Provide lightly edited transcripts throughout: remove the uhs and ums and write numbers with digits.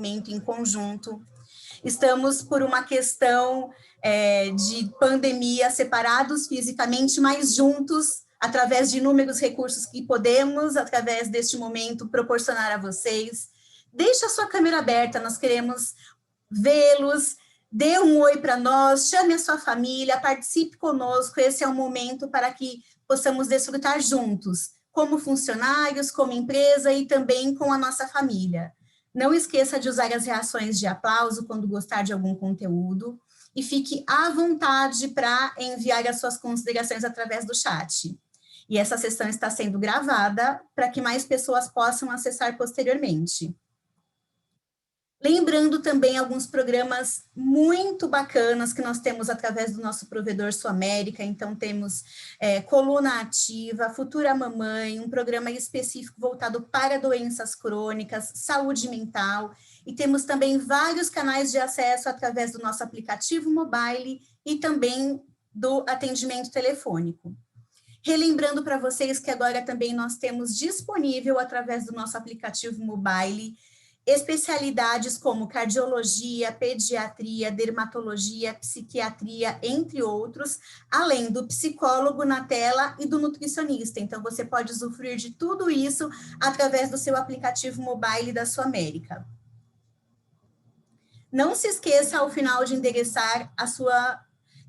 momento em conjunto. Estamos por uma questão de pandemia, separados fisicamente, mas juntos, através de inúmeros recursos que podemos, através deste momento, proporcionar a vocês. Deixe a sua câmera aberta, nós queremos vê-los, dê um oi para nós, chame a sua família, participe conosco, esse é o momento para que possamos desfrutar juntos, como funcionários, como empresa e também com a nossa família. Não esqueça de usar as reações de aplauso quando gostar de algum conteúdo e fique à vontade para enviar as suas considerações através do chat. E essa sessão está sendo gravada para que mais pessoas possam acessar posteriormente. Lembrando também alguns programas muito bacanas que nós temos através do nosso provedor Suamérica, então temos Coluna Ativa, Futura Mamãe, um programa específico voltado para doenças crônicas, saúde mental, e temos também vários canais de acesso através do nosso aplicativo mobile e também do atendimento telefônico. Relembrando para vocês que agora também nós temos disponível através do nosso aplicativo mobile especialidades como cardiologia, pediatria, dermatologia, psiquiatria, entre outros, além do psicólogo na tela e do nutricionista. Então, você pode usufruir de tudo isso através do seu aplicativo mobile da Suamérica. Não se esqueça, ao final, de endereçar a sua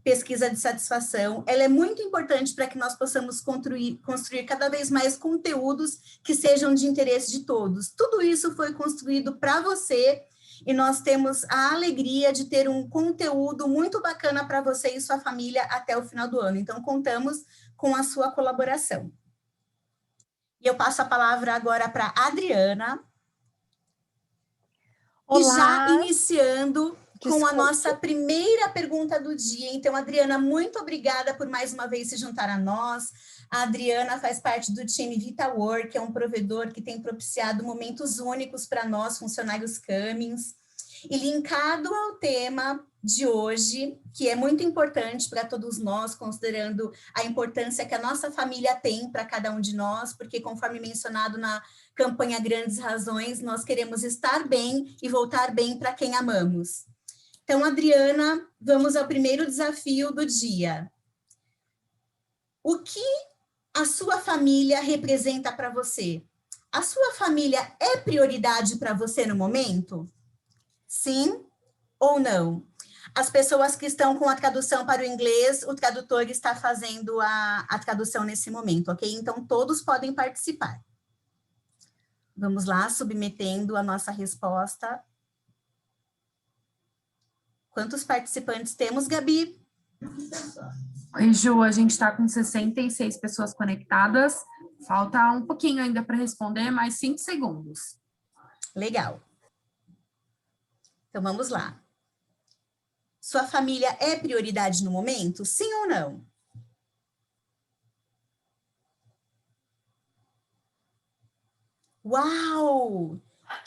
pesquisa de satisfação. Ela é muito importante para que nós possamos construir cada vez mais conteúdos que sejam de interesse de todos. Tudo isso foi construído para você e nós temos a alegria de ter um conteúdo muito bacana para você e sua família até o final do ano. Então, contamos com a sua colaboração. E eu passo a palavra agora para a Adriana. Olá. E já iniciando com a nossa primeira pergunta do dia. Então, Adriana, muito obrigada por mais uma vez se juntar a nós. A Adriana faz parte do time VitaWork, que é um provedor que tem propiciado momentos únicos para nós, funcionários Cummins. E linkado ao tema de hoje, que é muito importante para todos nós, considerando a importância que a nossa família tem para cada um de nós, porque conforme mencionado na campanha Grandes Razões, nós queremos estar bem e voltar bem para quem amamos. Então, Adriana, vamos ao primeiro desafio do dia. O que a sua família representa para você? A sua família é prioridade para você no momento? Sim ou não? As pessoas que estão com a tradução para o inglês, o tradutor está fazendo a tradução nesse momento, ok? Então, todos podem participar. Vamos lá, submetendo a nossa resposta. Quantos participantes temos, Gabi? Oi, Ju, a gente está com 66 pessoas conectadas. Falta um pouquinho ainda para responder, mais 5 segundos. Legal. Então, vamos lá. Sua família é prioridade no momento? Sim ou não? Uau!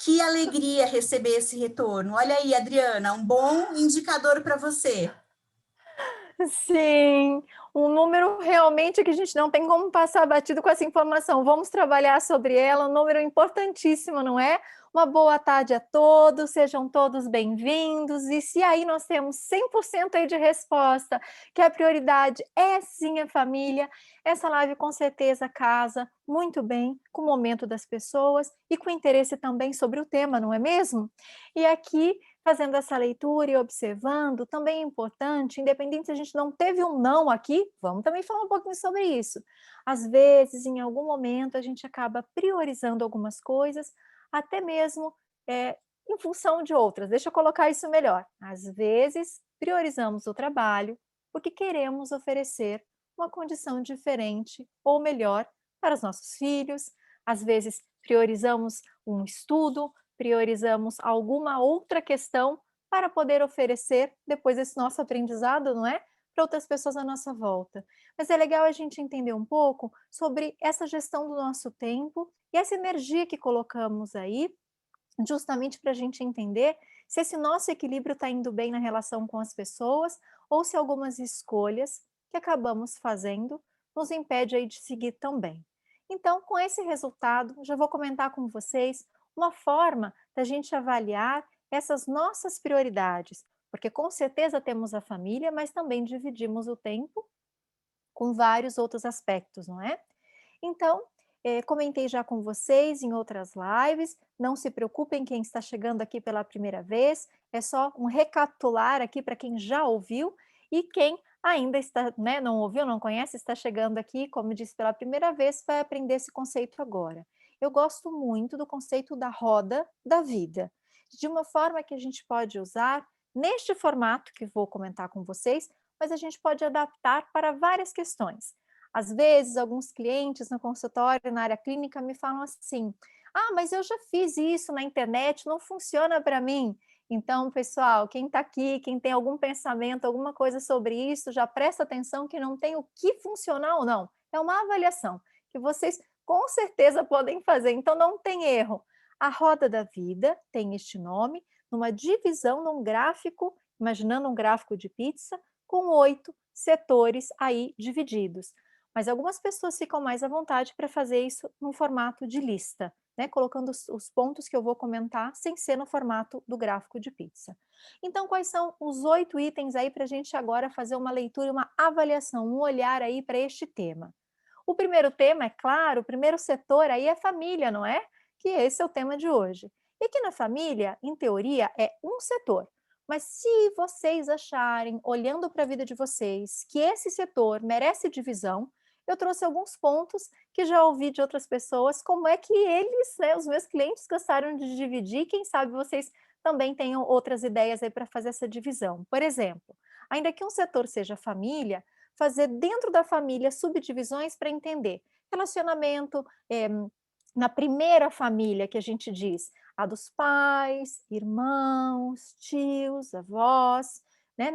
Que alegria receber esse retorno. Olha aí, Adriana, um bom indicador para você. Sim, um número realmente que a gente não tem como passar batido com essa informação. Vamos trabalhar sobre ela, um número importantíssimo, não é? Uma boa tarde a todos, sejam todos bem-vindos. E se aí nós temos 100% aí de resposta, que a prioridade é sim a família, essa live com certeza casa muito bem com o momento das pessoas e com interesse também sobre o tema, não é mesmo? E aqui, fazendo essa leitura e observando, também é importante, independente se a gente não teve um não aqui, vamos também falar um pouquinho sobre isso. Às vezes, em algum momento, a gente acaba priorizando algumas coisas, até mesmo em função de outras. Deixa eu colocar isso melhor. Às vezes, priorizamos o trabalho porque queremos oferecer uma condição diferente ou melhor para os nossos filhos. Às vezes, priorizamos um estudo, priorizamos alguma outra questão para poder oferecer depois desse nosso aprendizado, não é? Para outras pessoas à nossa volta. Mas é legal a gente entender um pouco sobre essa gestão do nosso tempo e essa energia que colocamos aí, justamente para a gente entender se esse nosso equilíbrio está indo bem na relação com as pessoas ou se algumas escolhas que acabamos fazendo nos impede aí de seguir tão bem. Então, com esse resultado, já vou comentar com vocês uma forma da gente avaliar essas nossas prioridades, porque com certeza temos a família, mas também dividimos o tempo com vários outros aspectos, não é? Então, comentei já com vocês em outras lives, não se preocupem quem está chegando aqui pela primeira vez, é só um recapitular aqui para quem já ouviu e quem ainda está, né, não ouviu, não conhece, está chegando aqui, como disse pela primeira vez, vai aprender esse conceito agora. Eu gosto muito do conceito da roda da vida, de uma forma que a gente pode usar neste formato que vou comentar com vocês, mas a gente pode adaptar para várias questões. Às vezes, alguns clientes no consultório, na área clínica, me falam assim: ah, mas eu já fiz isso na internet, não funciona para mim. Então, pessoal, quem está aqui, quem tem algum pensamento, alguma coisa sobre isso, já presta atenção que não tem o que funcionar ou não. É uma avaliação que vocês com certeza podem fazer, então não tem erro. A roda da vida tem este nome, numa divisão num gráfico, imaginando um gráfico de pizza, com 8 setores aí divididos. Mas algumas pessoas ficam mais à vontade para fazer isso no formato de lista, né? Colocando os pontos que eu vou comentar sem ser no formato do gráfico de pizza. Então, quais são os 8 itens aí para a gente agora fazer uma leitura, uma avaliação, um olhar aí para este tema? O primeiro tema, é claro, o primeiro setor aí é família, não é? Que esse é o tema de hoje. E aqui na família, em teoria, é um setor. Mas se vocês acharem, olhando para a vida de vocês, que esse setor merece divisão, eu trouxe alguns pontos que já ouvi de outras pessoas, como é que eles, né, os meus clientes gostaram de dividir, quem sabe vocês também tenham outras ideias aí para fazer essa divisão. Por exemplo, ainda que um setor seja família, fazer dentro da família subdivisões para entender relacionamento, na primeira família que a gente diz, a dos pais, irmãos, tios, avós, né?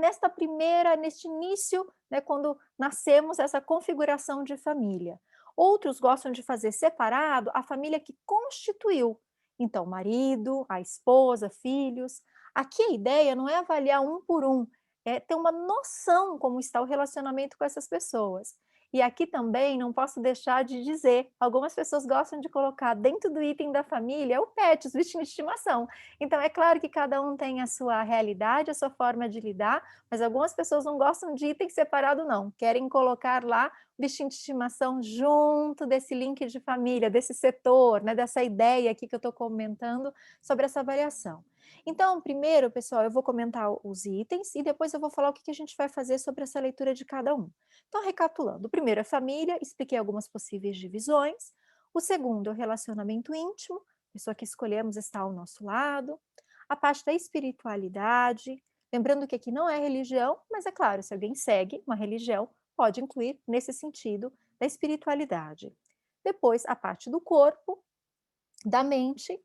Neste início, né, quando nascemos, essa configuração de família. Outros gostam de fazer separado a família que constituiu. Então, marido, a esposa, filhos. Aqui a ideia não é avaliar um por um, é ter uma noção como está o relacionamento com essas pessoas. E aqui também não posso deixar de dizer, algumas pessoas gostam de colocar dentro do item da família o pet, os bichinhos de estimação. Então é claro que cada um tem a sua realidade, a sua forma de lidar, mas algumas pessoas não gostam de item separado não, querem colocar lá o bichinho de estimação junto desse link de família, desse setor, né, dessa ideia aqui que eu estou comentando sobre essa variação. Então, primeiro, pessoal, eu vou comentar os itens e depois eu vou falar o que a gente vai fazer sobre essa leitura de cada um. Então, recapitulando, o primeiro é família, expliquei algumas possíveis divisões. O segundo é o relacionamento íntimo, pessoa que escolhemos está ao nosso lado. A parte da espiritualidade, lembrando que aqui não é religião, mas é claro, se alguém segue uma religião, pode incluir nesse sentido da espiritualidade. Depois, a parte do corpo, da mente,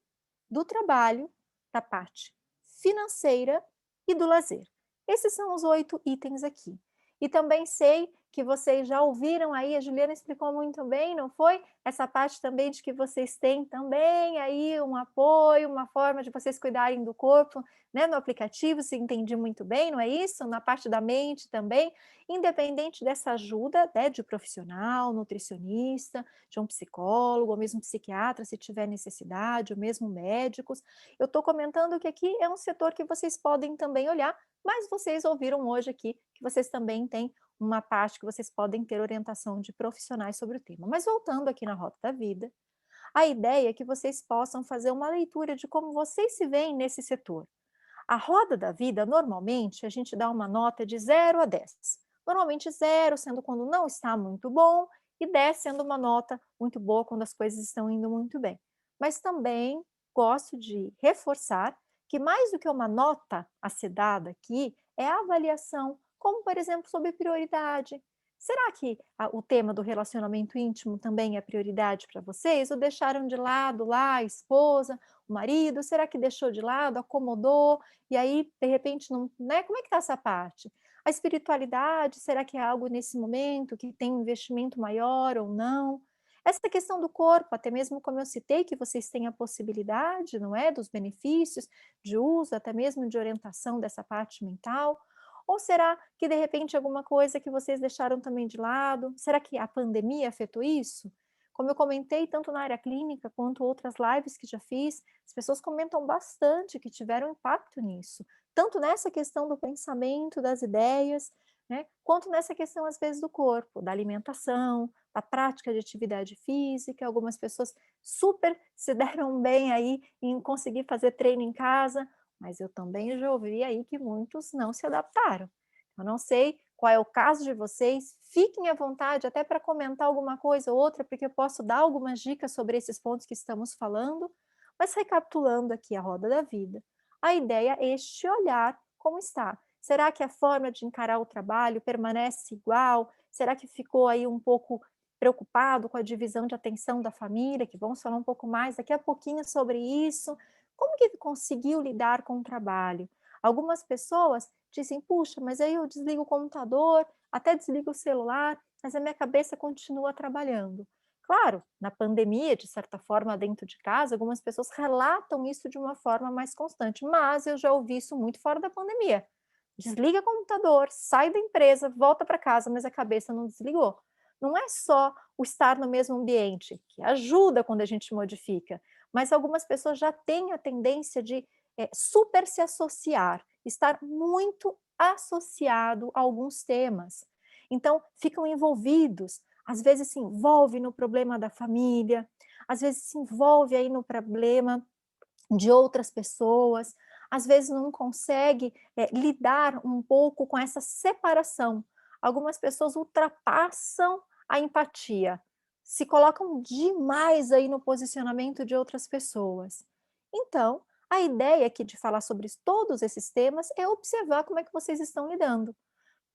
do trabalho, da parte financeira e do lazer. Esses são os 8 itens aqui. E também sei que vocês já ouviram aí, a Juliana explicou muito bem, não foi? Essa parte também de que vocês têm também aí um apoio, uma forma de vocês cuidarem do corpo, né, no aplicativo, se entendi muito bem, não é isso? Na parte da mente também, independente dessa ajuda, né, de profissional, nutricionista, de um psicólogo, ou mesmo psiquiatra, se tiver necessidade, ou mesmo médicos. Eu estou comentando que aqui é um setor que vocês podem também olhar, mas vocês ouviram hoje aqui que vocês também têm uma parte que vocês podem ter orientação de profissionais sobre o tema. Mas voltando aqui na Rota da Vida, a ideia é que vocês possam fazer uma leitura de como vocês se veem nesse setor. A roda da vida, normalmente, a gente dá uma nota de 0 a 10. Normalmente 0 sendo quando não está muito bom e 10 sendo uma nota muito boa quando as coisas estão indo muito bem. Mas também gosto de reforçar que mais do que uma nota a ser dada aqui, é a avaliação, como por exemplo sobre prioridade. Será que o tema do relacionamento íntimo também é prioridade para vocês? Ou deixaram de lado lá a esposa, o marido? Será que deixou de lado, acomodou? E aí, de repente, não, né? Como é que está essa parte? A espiritualidade, será que é algo nesse momento que tem um investimento maior ou não? Essa questão do corpo, até mesmo como eu citei, que vocês têm a possibilidade, não é, dos benefícios de uso, até mesmo de orientação dessa parte mental. Ou será que, de repente, alguma coisa que vocês deixaram também de lado? Será que a pandemia afetou isso? Como eu comentei, tanto na área clínica quanto outras lives que já fiz, as pessoas comentam bastante que tiveram impacto nisso, tanto nessa questão do pensamento, das ideias, né, quanto nessa questão, às vezes, do corpo, da alimentação, da prática de atividade física. Algumas pessoas super se deram bem aí em conseguir fazer treino em casa, mas eu também já ouvi aí que muitos não se adaptaram. Eu não sei qual é o caso de vocês, fiquem à vontade até para comentar alguma coisa ou outra, porque eu posso dar algumas dicas sobre esses pontos que estamos falando, mas recapitulando aqui a roda da vida, a ideia é este olhar como está. Será que a forma de encarar o trabalho permanece igual? Será que ficou aí um pouco preocupado com a divisão de atenção da família, que vamos falar um pouco mais daqui a pouquinho sobre isso? Como que conseguiu lidar com o trabalho? Algumas pessoas dizem, puxa, mas aí eu desligo o computador, até desligo o celular, mas a minha cabeça continua trabalhando. Claro, na pandemia, de certa forma, dentro de casa, algumas pessoas relatam isso de uma forma mais constante, mas eu já ouvi isso muito fora da pandemia. Desliga o computador, sai da empresa, volta para casa, mas a cabeça não desligou. Não é só o estar no mesmo ambiente, que ajuda quando a gente modifica, mas algumas pessoas já têm a tendência de super se associar, estar muito associado a alguns temas. Então, ficam envolvidos, às vezes se envolve no problema da família, às vezes se envolve aí no problema de outras pessoas, às vezes não consegue lidar um pouco com essa separação. Algumas pessoas ultrapassam a empatia, se colocam demais aí no posicionamento de outras pessoas. Então, a ideia aqui de falar sobre todos esses temas é observar como é que vocês estão lidando.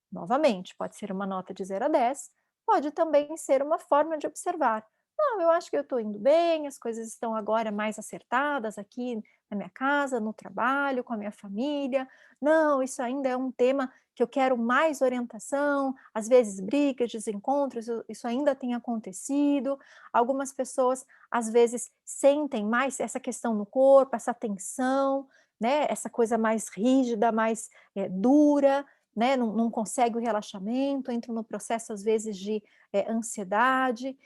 Novamente, pode ser uma nota de 0 a 10, pode também ser uma forma de observar. Não, eu acho que eu estou indo bem, as coisas estão agora mais acertadas aqui na minha casa, no trabalho, com a minha família. Não, isso ainda é um tema que eu quero mais orientação, às vezes brigas, desencontros, isso ainda tem acontecido. Algumas pessoas, às vezes, sentem mais essa questão no corpo, essa tensão, né? Essa coisa mais rígida, mais dura, né, não consegue o relaxamento, entra no processo, às vezes, de ansiedade.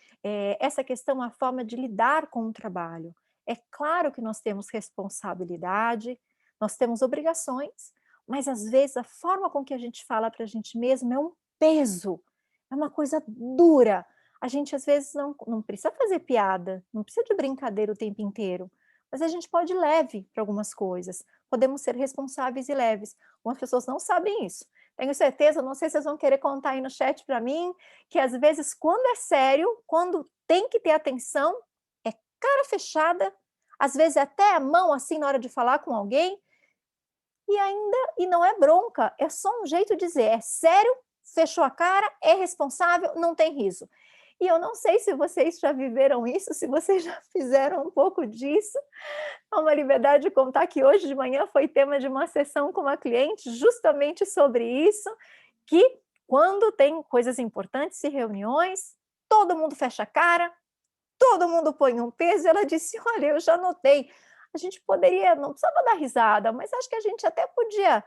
Essa questão, a forma de lidar com o trabalho. É claro que nós temos responsabilidade, nós temos obrigações, mas, às vezes, a forma com que a gente fala para a gente mesmo é um peso, é uma coisa dura. A gente, às vezes, não precisa fazer piada, não precisa de brincadeira o tempo inteiro, mas a gente pode ir leve para algumas coisas, podemos ser responsáveis e leves. Algumas pessoas não sabem isso. Tenho certeza, não sei se vocês vão querer contar aí no chat para mim, que às vezes quando é sério, quando tem que ter atenção, é cara fechada, às vezes até a mão assim na hora de falar com alguém, e não é bronca, é só um jeito de dizer, é sério, fechou a cara, é responsável, não tem riso. E eu não sei se vocês já viveram isso, se vocês já fizeram um pouco disso. É uma liberdade de contar que hoje de manhã foi tema de uma sessão com uma cliente justamente sobre isso, que quando tem coisas importantes e reuniões, todo mundo fecha a cara, todo mundo põe um peso. Ela disse, olha, eu já notei, a gente poderia, não precisava dar risada, mas acho que a gente até podia,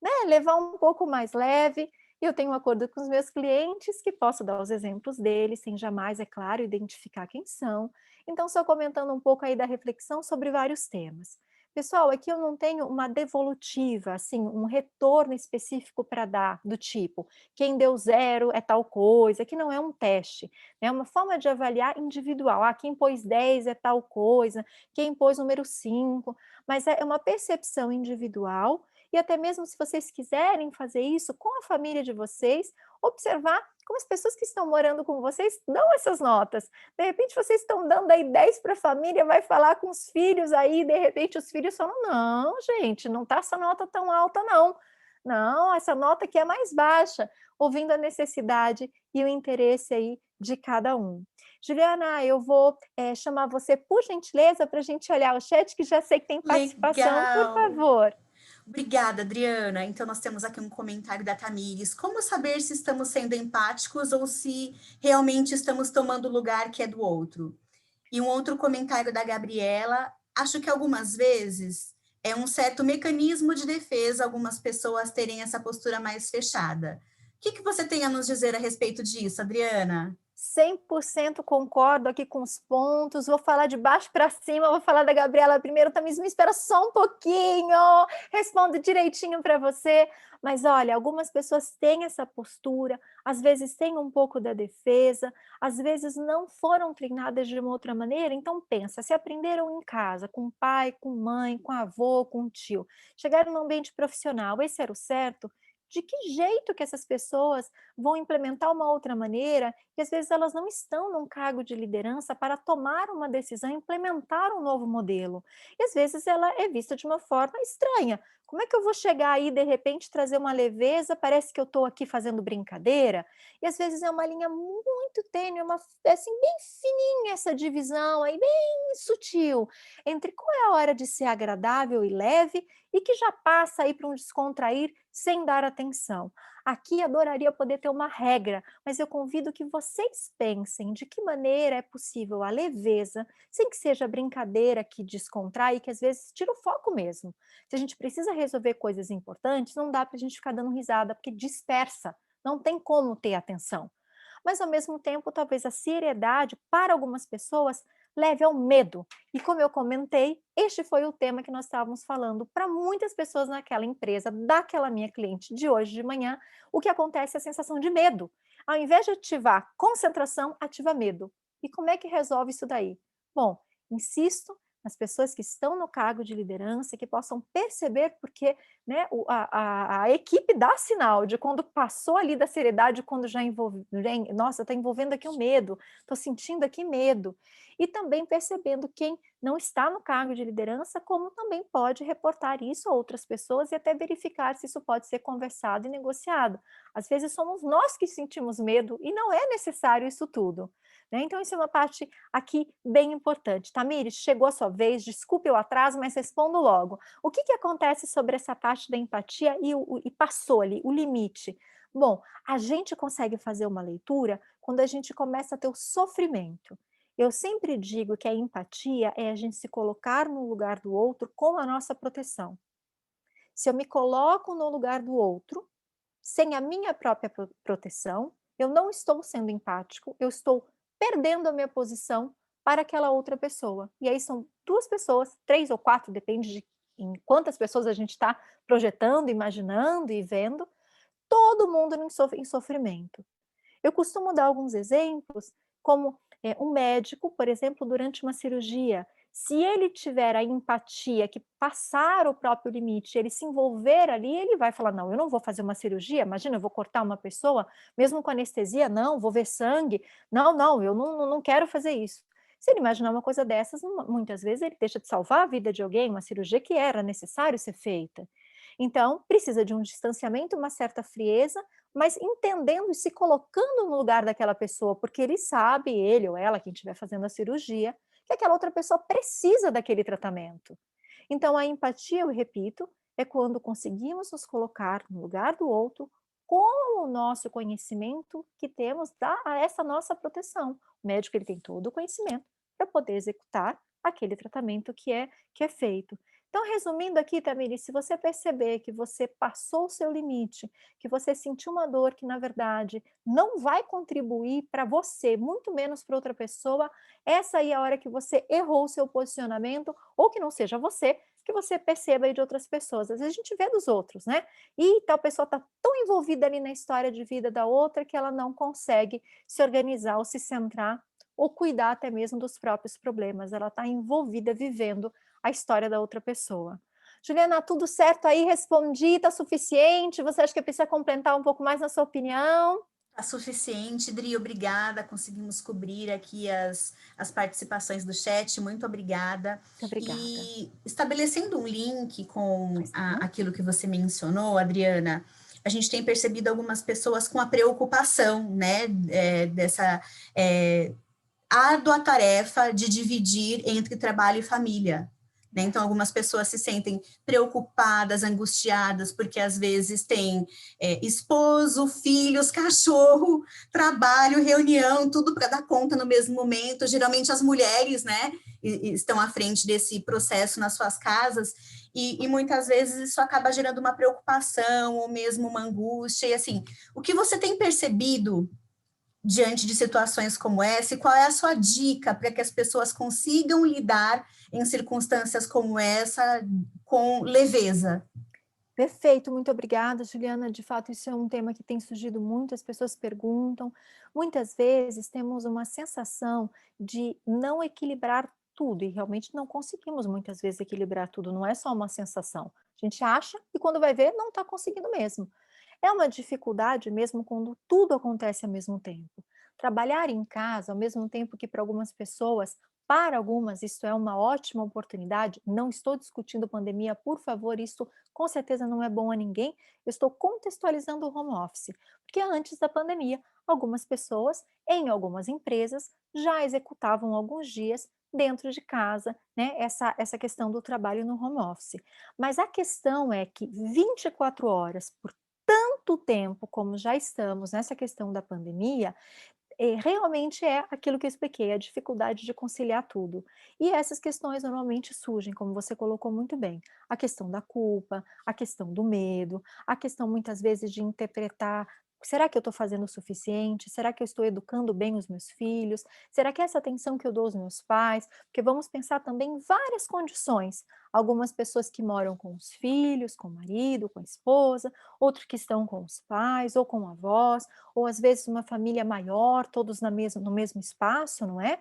né, levar um pouco mais leve. Eu tenho um acordo com os meus clientes que posso dar os exemplos deles, sem jamais, é claro, identificar quem são. Então, só comentando um pouco aí da reflexão sobre vários temas. Pessoal, aqui eu não tenho uma devolutiva, assim, um retorno específico para dar, do tipo, quem deu 0 é tal coisa, que não é um teste, é uma forma de avaliar individual. Ah, quem pôs 10 é tal coisa, quem pôs número 5, mas é uma percepção individual. E até mesmo se vocês quiserem fazer isso com a família de vocês, observar como as pessoas que estão morando com vocês dão essas notas. De repente vocês estão dando aí 10 para a família, vai falar com os filhos aí, de repente os filhos falam, não, gente, não está essa nota tão alta não. Não, essa nota aqui é mais baixa, ouvindo a necessidade e o interesse aí de cada um. Juliana, eu vou chamar você, por gentileza, para a gente olhar o chat, que já sei que tem participação. Legal. Por favor. Obrigada, Adriana. Então, nós temos aqui um comentário da Tamires. Como saber se estamos sendo empáticos ou se realmente estamos tomando o lugar que é do outro? E um outro comentário da Gabriela. Acho que algumas vezes é um certo mecanismo de defesa algumas pessoas terem essa postura mais fechada. O que você tem a nos dizer a respeito disso, Adriana? 100% concordo aqui com os pontos, vou falar de baixo para cima, vou falar da Gabriela primeiro, Tamiris, me espera só um pouquinho, respondo direitinho para você, mas olha, algumas pessoas têm essa postura, às vezes têm um pouco da defesa, às vezes não foram treinadas de uma outra maneira, então pensa, se aprenderam em casa, com pai, com mãe, com avô, com tio, chegaram no ambiente profissional, esse era o certo? De que jeito que essas pessoas vão implementar uma outra maneira, e às vezes elas não estão num cargo de liderança para tomar uma decisão, implementar um novo modelo. E às vezes ela é vista de uma forma estranha. Como é que eu vou chegar aí, de repente, trazer uma leveza, parece que eu estou aqui fazendo brincadeira? E às vezes é uma linha muito tênue, assim, bem fininha essa divisão aí, bem sutil, entre qual é a hora de ser agradável e leve e que já passa aí para um descontrair sem dar atenção. Aqui adoraria poder ter uma regra, mas eu convido que vocês pensem de que maneira é possível a leveza, sem que seja brincadeira que descontrai, que às vezes tira o foco mesmo. Se a gente precisa resolver coisas importantes, não dá para a gente ficar dando risada, porque dispersa, não tem como ter atenção. Mas ao mesmo tempo, talvez a seriedade, para algumas pessoas, leve ao medo. E como eu comentei, este foi o tema que nós estávamos falando para muitas pessoas naquela empresa, daquela minha cliente de hoje de manhã, o que acontece é a sensação de medo. Ao invés de ativar concentração, ativa medo. E como é que resolve isso daí? Bom, insisto nas pessoas que estão no cargo de liderança, que possam perceber, porque né, a equipe dá sinal de quando passou ali da seriedade, quando já envolve, nossa, está envolvendo aqui o medo, estou sentindo aqui medo. E também percebendo quem não está no cargo de liderança, como também pode reportar isso a outras pessoas e até verificar se isso pode ser conversado e negociado. Às vezes somos nós que sentimos medo e não é necessário isso tudo. Né? Então, isso é uma parte aqui bem importante. Tamires, chegou a sua vez, desculpe o atraso, mas respondo logo. O que acontece sobre essa parte da empatia e passou ali, o limite? Bom, a gente consegue fazer uma leitura quando a gente começa a ter o sofrimento. Eu sempre digo que a empatia é a gente se colocar no lugar do outro com a nossa proteção. Se eu me coloco no lugar do outro, sem a minha própria proteção, eu não estou sendo empático, eu estou perdendo a minha posição para aquela outra pessoa. E aí são 2 pessoas, 3 ou 4, depende de em quantas pessoas a gente está projetando, imaginando e vendo, todo mundo em sofrimento. Eu costumo dar alguns exemplos, como um médico, por exemplo, durante uma cirurgia, se ele tiver a empatia que passar o próprio limite, ele se envolver ali, ele vai falar, não, eu não vou fazer uma cirurgia, imagina, eu vou cortar uma pessoa, mesmo com anestesia, não, vou ver sangue, não, eu não quero fazer isso. Se ele imaginar uma coisa dessas, muitas vezes ele deixa de salvar a vida de alguém, uma cirurgia que era necessário ser feita. Então, precisa de um distanciamento, uma certa frieza, mas entendendo e se colocando no lugar daquela pessoa, porque ele sabe, ele ou ela, quem estiver fazendo a cirurgia, que aquela outra pessoa precisa daquele tratamento. Então, a empatia, eu repito, é quando conseguimos nos colocar no lugar do outro com o nosso conhecimento que temos a essa nossa proteção. O médico ele tem todo o conhecimento para poder executar aquele tratamento que é feito. Então, resumindo aqui, Tamires, se você perceber que você passou o seu limite, que você sentiu uma dor que, na verdade, não vai contribuir para você, muito menos para outra pessoa, essa aí é a hora que você errou o seu posicionamento, ou que não seja você, que você perceba aí de outras pessoas. Às vezes a gente vê dos outros, né? E tal pessoa está tão envolvida ali na história de vida da outra que ela não consegue se organizar ou se centrar ou cuidar até mesmo dos próprios problemas. Ela está envolvida, vivendo a história da outra pessoa. Juliana, tudo certo aí? Respondi, está suficiente? Você acha que precisa complementar um pouco mais na sua opinião? Está suficiente, Dri, obrigada, conseguimos cobrir aqui as participações do chat, muito obrigada. Muito obrigada. E estabelecendo um link com aquilo que você mencionou, Adriana, a gente tem percebido algumas pessoas com a preocupação, né, dessa árdua tarefa de dividir entre trabalho e família. Né? Então, algumas pessoas se sentem preocupadas, angustiadas, porque às vezes tem esposo, filhos, cachorro, trabalho, reunião, tudo para dar conta no mesmo momento. Geralmente as mulheres, né, estão à frente desse processo nas suas casas, e muitas vezes isso acaba gerando uma preocupação, ou mesmo uma angústia, e assim, o que você tem percebido diante de situações como essa? E qual é a sua dica para que as pessoas consigam lidar em circunstâncias como essa com leveza? Perfeito, muito obrigada, Juliana. De fato, isso é um tema que tem surgido muito, as pessoas perguntam. Muitas vezes temos uma sensação de não equilibrar tudo, e realmente não conseguimos muitas vezes equilibrar tudo, não é só uma sensação. A gente acha e quando vai ver, não está conseguindo mesmo. É uma dificuldade mesmo quando tudo acontece ao mesmo tempo. Trabalhar em casa, ao mesmo tempo que para algumas pessoas, para algumas, isso é uma ótima oportunidade. Não estou discutindo pandemia, por favor, isso com certeza não é bom a ninguém. Eu estou contextualizando o home office, porque antes da pandemia, algumas pessoas, em algumas empresas, já executavam alguns dias dentro de casa, né, essa questão do trabalho no home office. Mas a questão é que 24 horas por tanto tempo como já estamos nessa questão da pandemia, realmente é aquilo que eu expliquei, a dificuldade de conciliar tudo. E essas questões normalmente surgem, como você colocou muito bem, a questão da culpa, a questão do medo, a questão muitas vezes de interpretar: será que eu estou fazendo o suficiente? Será que eu estou educando bem os meus filhos? Será que essa atenção que eu dou aos meus pais? Porque vamos pensar também em várias condições. Algumas pessoas que moram com os filhos, com o marido, com a esposa, outros que estão com os pais ou com avós, ou às vezes uma família maior, todos no mesmo espaço, não é?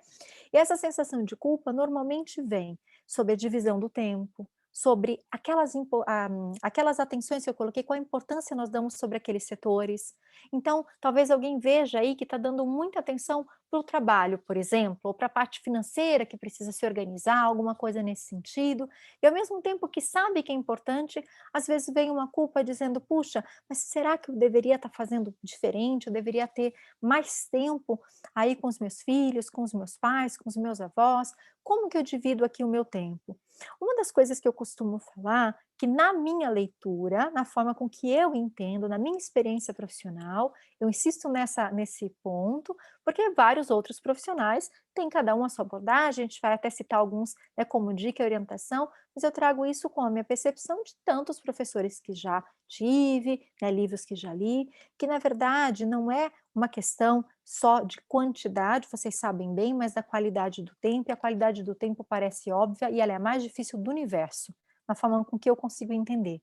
E essa sensação de culpa normalmente vem sobre a divisão do tempo, sobre aquelas atenções que eu coloquei, qual a importância nós damos sobre aqueles setores. Então, talvez alguém veja aí que está dando muita atenção para o trabalho, por exemplo, ou para a parte financeira que precisa se organizar, alguma coisa nesse sentido, e ao mesmo tempo que sabe que é importante, às vezes vem uma culpa dizendo: puxa, mas será que eu deveria estar fazendo diferente? Eu deveria ter mais tempo aí com os meus filhos, com os meus pais, com os meus avós? Como que eu divido aqui o meu tempo? Uma das coisas que eu costumo falar, que na minha leitura, na forma com que eu entendo, na minha experiência profissional, eu insisto nesse ponto, porque vários outros profissionais têm cada um a sua abordagem, a gente vai até citar alguns, né, como dica e orientação, mas eu trago isso com a minha percepção de tantos professores que já tive, né, livros que já li, que na verdade não é uma questão só de quantidade, vocês sabem bem, mas da qualidade do tempo, e a qualidade do tempo parece óbvia e ela é a mais difícil do universo, na forma com que eu consigo entender.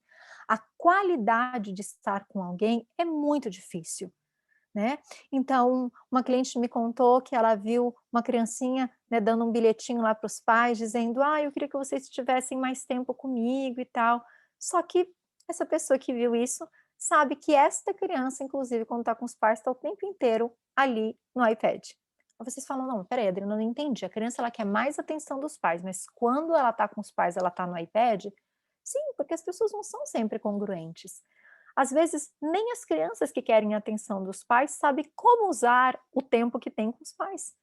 A qualidade de estar com alguém é muito difícil, né? Então, uma cliente me contou que ela viu uma criancinha, né, dando um bilhetinho lá para os pais, dizendo: ah, eu queria que vocês tivessem mais tempo comigo e tal. Só que essa pessoa que viu isso sabe que esta criança, inclusive, quando está com os pais, está o tempo inteiro ali no iPad. Aí vocês falam: não, peraí, Adriana, eu não entendi. A criança ela quer mais atenção dos pais, mas quando ela está com os pais, ela está no iPad? Sim, porque as pessoas não são sempre congruentes. Às vezes, nem as crianças que querem a atenção dos pais sabem como usar o tempo que tem com os pais.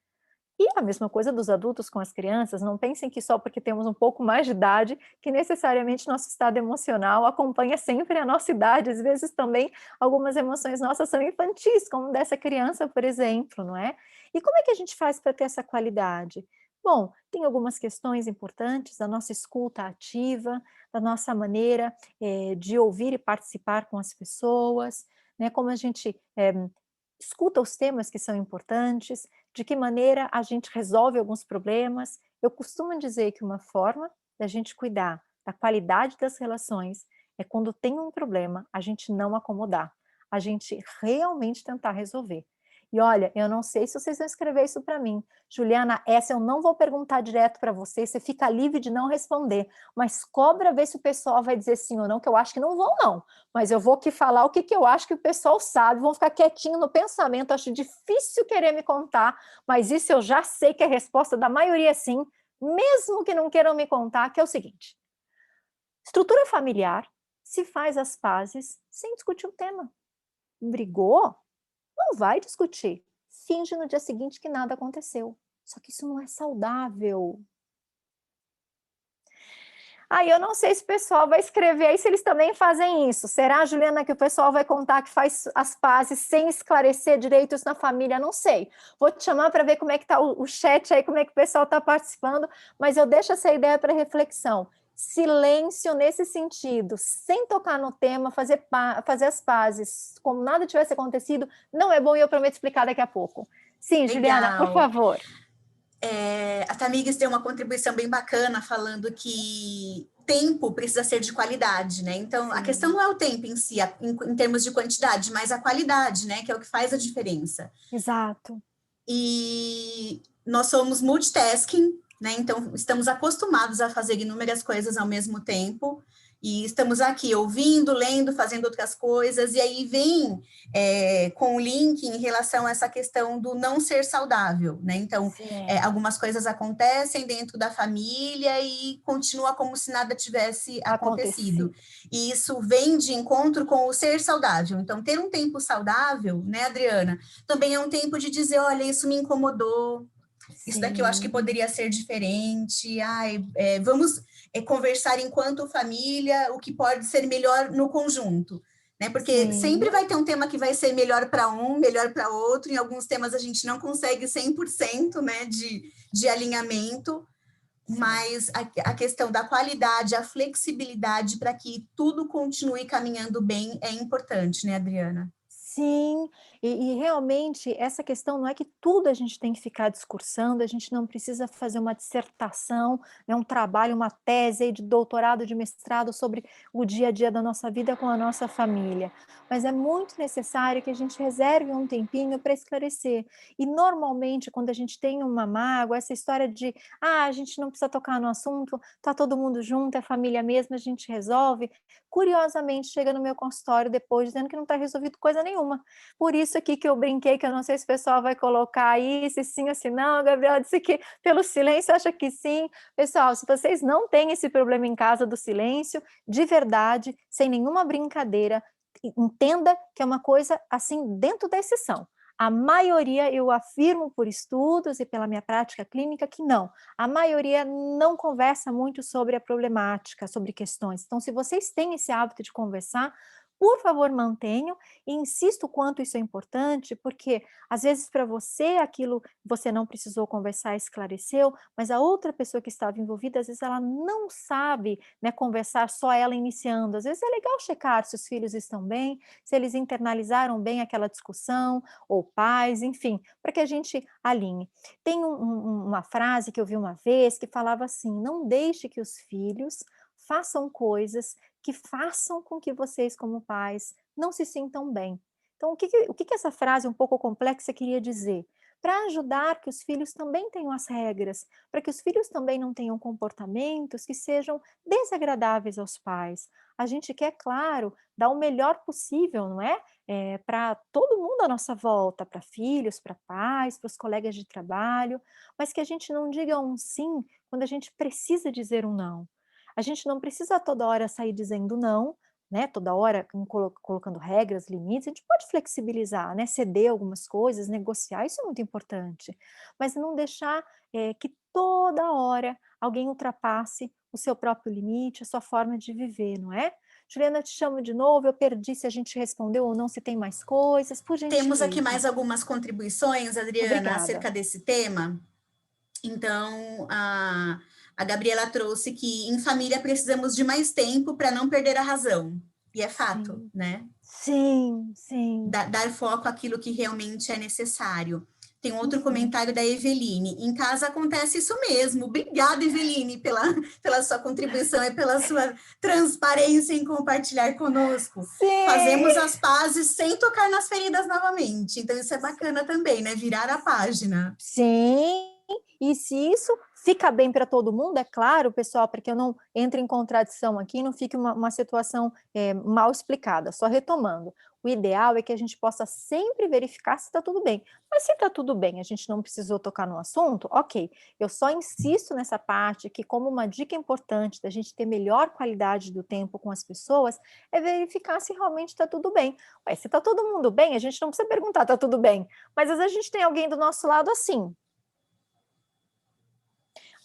E a mesma coisa dos adultos com as crianças, não pensem que só porque temos um pouco mais de idade, que necessariamente nosso estado emocional acompanha sempre a nossa idade, às vezes também algumas emoções nossas são infantis, como dessa criança, por exemplo, não é? E como é que a gente faz para ter essa qualidade? Bom, tem algumas questões importantes, da nossa escuta ativa, da nossa maneira de ouvir e participar com as pessoas, né? Como a gente escuta os temas que são importantes, de que maneira a gente resolve alguns problemas. Eu costumo dizer que uma forma da gente cuidar da qualidade das relações é quando tem um problema, a gente não acomodar, a gente realmente tentar resolver. E olha, eu não sei se vocês vão escrever isso para mim. Juliana, essa eu não vou perguntar direto para você, você fica livre de não responder, mas cobra ver se o pessoal vai dizer sim ou não, que eu acho que não vão não, mas eu vou aqui falar o que eu acho que o pessoal sabe, vão ficar quietinho no pensamento, acho difícil querer me contar, mas isso eu já sei que a resposta da maioria é sim, mesmo que não queiram me contar, que é o seguinte: estrutura familiar se faz as pazes sem discutir o tema. Brigou? Não vai discutir. Finge no dia seguinte que nada aconteceu. Só que isso não é saudável. Aí eu não sei se o pessoal vai escrever aí se eles também fazem isso. Será, Juliana, que o pessoal vai contar que faz as pazes sem esclarecer direitos na família? Não sei. Vou te chamar para ver como é que está o chat aí, como é que o pessoal está participando, mas eu deixo essa ideia para reflexão. Silêncio nesse sentido, sem tocar no tema, fazer as pazes, como nada tivesse acontecido, não é bom e eu prometo explicar daqui a pouco. Sim, Juliana, por favor. A Tamires deu uma contribuição bem bacana falando que tempo precisa ser de qualidade, né? Então, a questão não é o tempo em si, em termos de quantidade, mas a qualidade, né? Que é o que faz a diferença. Exato. E nós somos multitasking, né? Então, estamos acostumados a fazer inúmeras coisas ao mesmo tempo. E estamos aqui ouvindo, lendo, fazendo outras coisas, e aí vem com o link em relação a essa questão do não ser saudável, né? Então, algumas coisas acontecem dentro da família e continua como se nada tivesse acontecido. E isso vem de encontro com o ser saudável. Então, ter um tempo saudável, né, Adriana, também é um tempo de dizer, olha, isso me incomodou, isso daqui eu acho que poderia ser diferente, vamos conversar enquanto família o que pode ser melhor no conjunto, né? Porque sempre vai ter um tema que vai ser melhor para um, melhor para outro, em alguns temas a gente não consegue 100%, né, de alinhamento, mas a questão da qualidade, a flexibilidade para que tudo continue caminhando bem é importante, né, Adriana? Sim, e realmente essa questão não é que tudo a gente tem que ficar discursando, a gente não precisa fazer uma dissertação, né, um trabalho, uma tese aí de doutorado, de mestrado sobre o dia a dia da nossa vida com a nossa família, mas é muito necessário que a gente reserve um tempinho para esclarecer. E normalmente quando a gente tem uma mágoa, essa história de a gente não precisa tocar no assunto, tá todo mundo junto, é família mesmo, a gente resolve, curiosamente chega no meu consultório depois dizendo que não está resolvido coisa nenhuma. Por isso aqui que eu brinquei, que eu não sei se o pessoal vai colocar aí, se sim ou se não, a Gabriela disse que pelo silêncio acha que sim. Pessoal, se vocês não têm esse problema em casa do silêncio, de verdade, sem nenhuma brincadeira, entenda que é uma coisa assim dentro da exceção. A maioria, eu afirmo por estudos e pela minha prática clínica que não. A maioria não conversa muito sobre a problemática, sobre questões. Então, se vocês têm esse hábito de conversar, por favor, mantenham, e insisto o quanto isso é importante, porque às vezes para você aquilo você não precisou conversar, esclareceu, mas a outra pessoa que estava envolvida, às vezes ela não sabe, né, conversar, só ela iniciando. Às vezes é legal checar se os filhos estão bem, se eles internalizaram bem aquela discussão, ou pais, enfim, para que a gente alinhe. Tem uma frase que eu vi uma vez que falava assim: não deixe que os filhos façam coisas que façam com que vocês, como pais, não se sintam bem. Então, o que essa frase um pouco complexa queria dizer? Para ajudar que os filhos também tenham as regras, para que os filhos também não tenham comportamentos que sejam desagradáveis aos pais. A gente quer, claro, dar o melhor possível, não é? Para todo mundo à nossa volta, para filhos, para pais, para os colegas de trabalho, mas que a gente não diga um sim quando a gente precisa dizer um não. A gente não precisa toda hora sair dizendo não, né, toda hora colocando regras, limites, a gente pode flexibilizar, né, ceder algumas coisas, negociar, isso é muito importante, mas não deixar que toda hora alguém ultrapasse o seu próprio limite, a sua forma de viver, não é? Juliana, te chamo de novo, eu perdi se a gente respondeu ou não, se tem mais coisas, por gentileza. Temos aqui mais algumas contribuições, Adriana, Obrigada. Acerca desse tema. Então, a Gabriela trouxe que em família precisamos de mais tempo para não perder a razão. E é fato, Sim. né? Sim, sim. Dar foco àquilo que realmente é necessário. Tem outro comentário da Eveline. Em casa acontece isso mesmo. Obrigada, Eveline, pela sua contribuição e pela sua transparência em compartilhar conosco. Sim. Fazemos as pazes sem tocar nas feridas novamente. Então, isso é bacana também, né? Virar a página. Sim, e se isso fica bem para todo mundo, é claro, pessoal, para que eu não entre em contradição aqui, não fique uma situação mal explicada, só retomando. O ideal é que a gente possa sempre verificar se está tudo bem. Mas se está tudo bem, a gente não precisou tocar no assunto, ok. Eu só insisto nessa parte que, como uma dica importante da gente ter melhor qualidade do tempo com as pessoas, é verificar se realmente está tudo bem. Mas se está todo mundo bem, a gente não precisa perguntar, está tudo bem. Mas às vezes a gente tem alguém do nosso lado assim.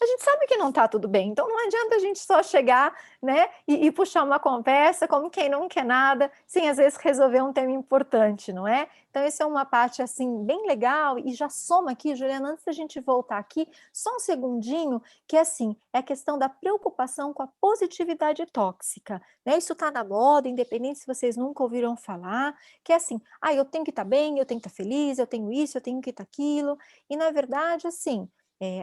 a gente sabe que não está tudo bem, então não adianta a gente só chegar, né, e puxar uma conversa como quem não quer nada, sem às vezes resolver um tema importante, não é? Então, essa é uma parte, assim, bem legal, e já soma aqui, Juliana, antes da gente voltar aqui, só um segundinho, que assim, é a questão da preocupação com a positividade tóxica, né? Isso está na moda, independente se vocês nunca ouviram falar, que é assim, eu tenho que estar bem, eu tenho que estar feliz, eu tenho isso, eu tenho que estar aquilo, e na verdade, assim,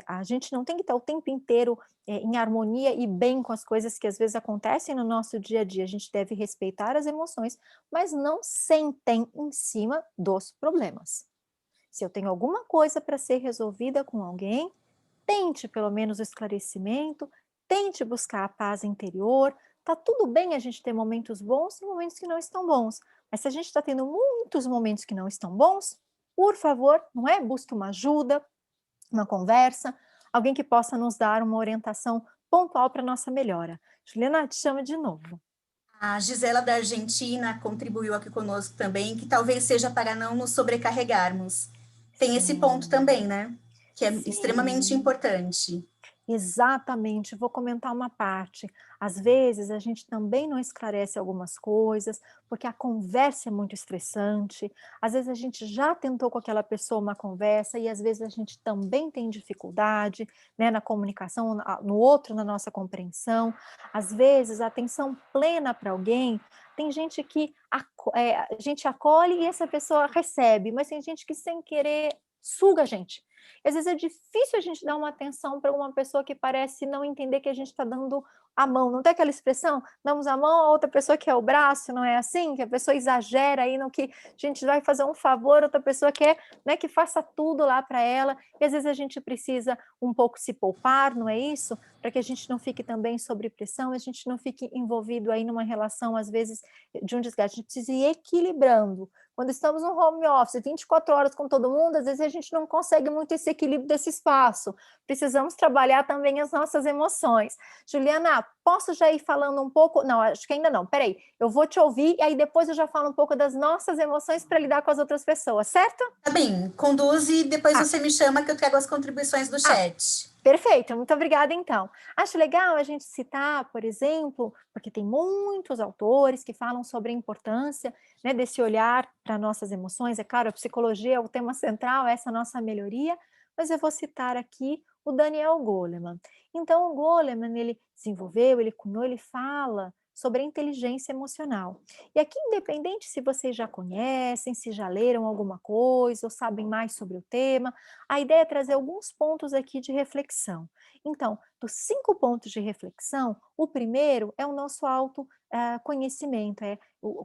a gente não tem que estar o tempo inteiro em harmonia e bem com as coisas que às vezes acontecem no nosso dia a dia. A gente deve respeitar as emoções, mas não sentem em cima dos problemas. Se eu tenho alguma coisa para ser resolvida com alguém, tente pelo menos o esclarecimento, tente buscar a paz interior. Tá tudo bem a gente ter momentos bons e momentos que não estão bons, mas se a gente está tendo muitos momentos que não estão bons, por favor, não é? Busque uma ajuda, uma conversa, alguém que possa nos dar uma orientação pontual para nossa melhora. Juliana, te chama de novo. A Gisela da Argentina contribuiu aqui conosco também, que talvez seja para não nos sobrecarregarmos. Tem esse ponto também, né? Que é extremamente importante. Exatamente, vou comentar uma parte. Às vezes a gente também não esclarece algumas coisas, porque a conversa é muito estressante. Às vezes a gente já tentou com aquela pessoa uma conversa e às vezes a gente também tem dificuldade, né, na comunicação, no outro, na nossa compreensão. Às vezes a atenção plena para alguém, tem gente que a gente acolhe e essa pessoa recebe, mas tem gente que sem querer suga a gente. Às vezes é difícil a gente dar uma atenção para uma pessoa que parece não entender que a gente está dando a mão. Não tem aquela expressão? Damos a mão a outra pessoa que é o braço, não é assim? Que a pessoa exagera aí no que a gente vai fazer um favor, outra pessoa quer, né, que faça tudo lá para ela. E às vezes a gente precisa um pouco se poupar, não é isso? Para que a gente não fique também sob pressão, a gente não fique envolvido aí numa relação, às vezes, de um desgaste. A gente precisa ir equilibrando. Quando estamos no home office, 24 horas com todo mundo, às vezes a gente não consegue muito esse equilíbrio desse espaço. Precisamos trabalhar também as nossas emoções. Juliana, posso já ir falando um pouco? Não, acho que ainda não. Peraí, eu vou te ouvir e aí depois eu já falo um pouco das nossas emoções para lidar com as outras pessoas, certo? Tá bem, conduz e depois você me chama que eu trago as contribuições do chat. Perfeito, muito obrigada então. Acho legal a gente citar, por exemplo, porque tem muitos autores que falam sobre a importância, né, desse olhar para nossas emoções. É claro, a psicologia é o tema central, essa nossa melhoria, mas eu vou citar aqui o Daniel Goleman. Então, o Goleman, ele desenvolveu, ele cunhou, ele fala sobre a inteligência emocional. E aqui, independente se vocês já conhecem, se já leram alguma coisa ou sabem mais sobre o tema, a ideia é trazer alguns pontos aqui de reflexão. Então, dos 5 pontos de reflexão, o primeiro é o nosso autoconhecimento, é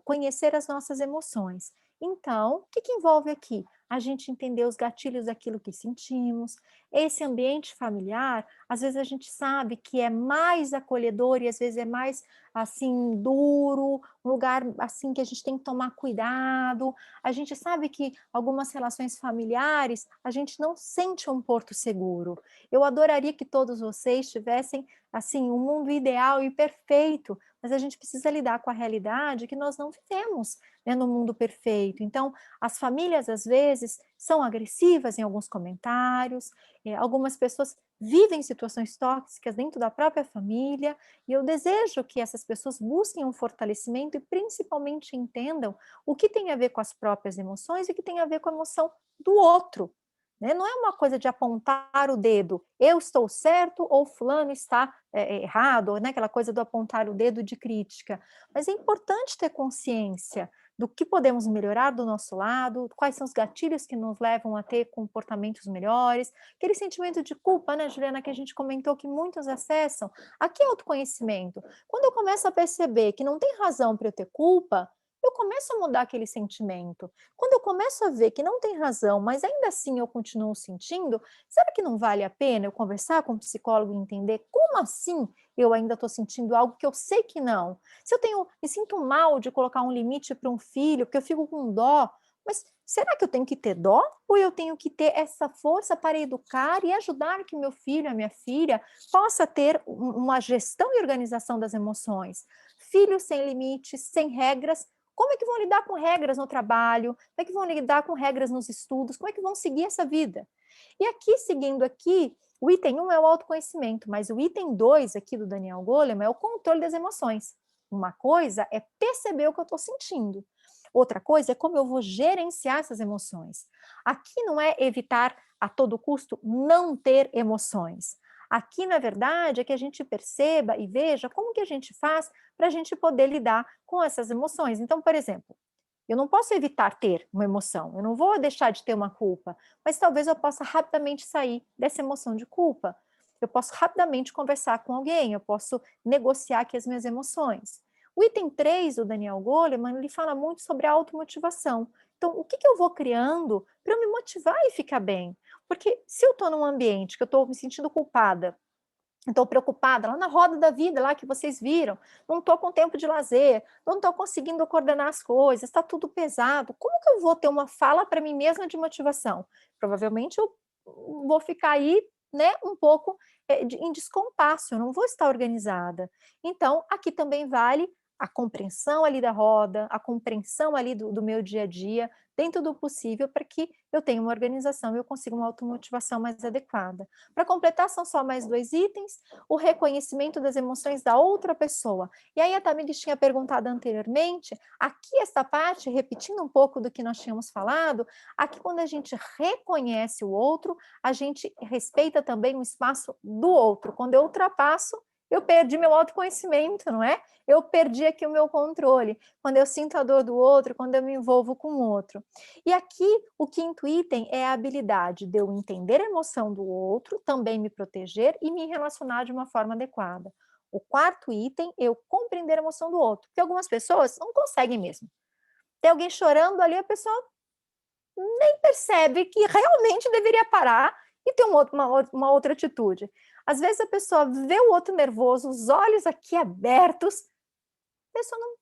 conhecer as nossas emoções. Então, o que envolve aqui? A gente entender os gatilhos daquilo que sentimos. Esse ambiente familiar, às vezes a gente sabe que é mais acolhedor e às vezes é mais, assim, duro, um lugar, assim, que a gente tem que tomar cuidado. A gente sabe que algumas relações familiares, a gente não sente um porto seguro. Eu adoraria que todos vocês tivessem, assim, um mundo ideal e perfeito, mas a gente precisa lidar com a realidade que nós não vivemos, né, no mundo perfeito. Então, as famílias, às vezes, são agressivas em alguns comentários, algumas pessoas vivem situações tóxicas dentro da própria família, e eu desejo que essas pessoas busquem um fortalecimento e principalmente entendam o que tem a ver com as próprias emoções e o que tem a ver com a emoção do outro. Né? Não é uma coisa de apontar o dedo, eu estou certo ou fulano está errado, né? Aquela coisa do apontar o dedo de crítica. Mas é importante ter consciência do que podemos melhorar do nosso lado, quais são os gatilhos que nos levam a ter comportamentos melhores, aquele sentimento de culpa, né, Juliana, que a gente comentou que muitos acessam. Aqui é autoconhecimento. Quando eu começo a perceber que não tem razão para eu ter culpa, eu começo a mudar aquele sentimento. Quando eu começo a ver que não tem razão, mas ainda assim eu continuo sentindo, será que não vale a pena eu conversar com o psicólogo e entender como assim eu ainda estou sentindo algo que eu sei que não? Se eu me sinto mal de colocar um limite para um filho, porque eu fico com dó, mas será que eu tenho que ter dó? Ou eu tenho que ter essa força para educar e ajudar que meu filho, a minha filha, possa ter uma gestão e organização das emoções? Filhos sem limites, sem regras, como é que vão lidar com regras no trabalho? Como é que vão lidar com regras nos estudos? Como é que vão seguir essa vida? E aqui, seguindo aqui, O item 1 é o autoconhecimento, mas o item 2 aqui do Daniel Goleman é o controle das emoções. Uma coisa é perceber o que eu estou sentindo. Outra coisa é como eu vou gerenciar essas emoções. Aqui não é evitar a todo custo não ter emoções. Aqui, na verdade, é que a gente perceba e veja como que a gente faz para a gente poder lidar com essas emoções. Então, por exemplo, eu não posso evitar ter uma emoção, eu não vou deixar de ter uma culpa, mas talvez eu possa rapidamente sair dessa emoção de culpa. Eu posso rapidamente conversar com alguém, eu posso negociar aqui as minhas emoções. O item 3 do Daniel Goleman, ele fala muito sobre a automotivação. Então, o que eu vou criando para eu me motivar e ficar bem? Porque se eu estou num ambiente que eu estou me sentindo culpada, estou preocupada, lá na roda da vida, lá que vocês viram, não estou com tempo de lazer, não estou conseguindo coordenar as coisas, está tudo pesado. Como que eu vou ter uma fala para mim mesma de motivação? Provavelmente eu vou ficar aí, né, um pouco em descompasso, eu não vou estar organizada. Então, aqui também vale a compreensão ali da roda, a compreensão ali do meu dia a dia, dentro do possível, para que eu tenha uma organização e eu consiga uma automotivação mais adequada. Para completar, são só mais 2 itens, o reconhecimento das emoções da outra pessoa. E aí a Tamires tinha perguntado anteriormente, aqui esta parte, repetindo um pouco do que nós tínhamos falado, aqui quando a gente reconhece o outro, a gente respeita também o espaço do outro. Quando eu ultrapasso, eu perdi meu autoconhecimento, não é? Eu perdi aqui o meu controle. Quando eu sinto a dor do outro, quando eu me envolvo com o outro. E aqui, o quinto item é a habilidade de eu entender a emoção do outro, também me proteger e me relacionar de uma forma adequada. O quarto item é eu compreender a emoção do outro, porque algumas pessoas não conseguem mesmo. Tem alguém chorando ali, a pessoa nem percebe que realmente deveria parar e ter uma outra atitude. Às vezes a pessoa vê o outro nervoso, os olhos aqui abertos, a pessoa não,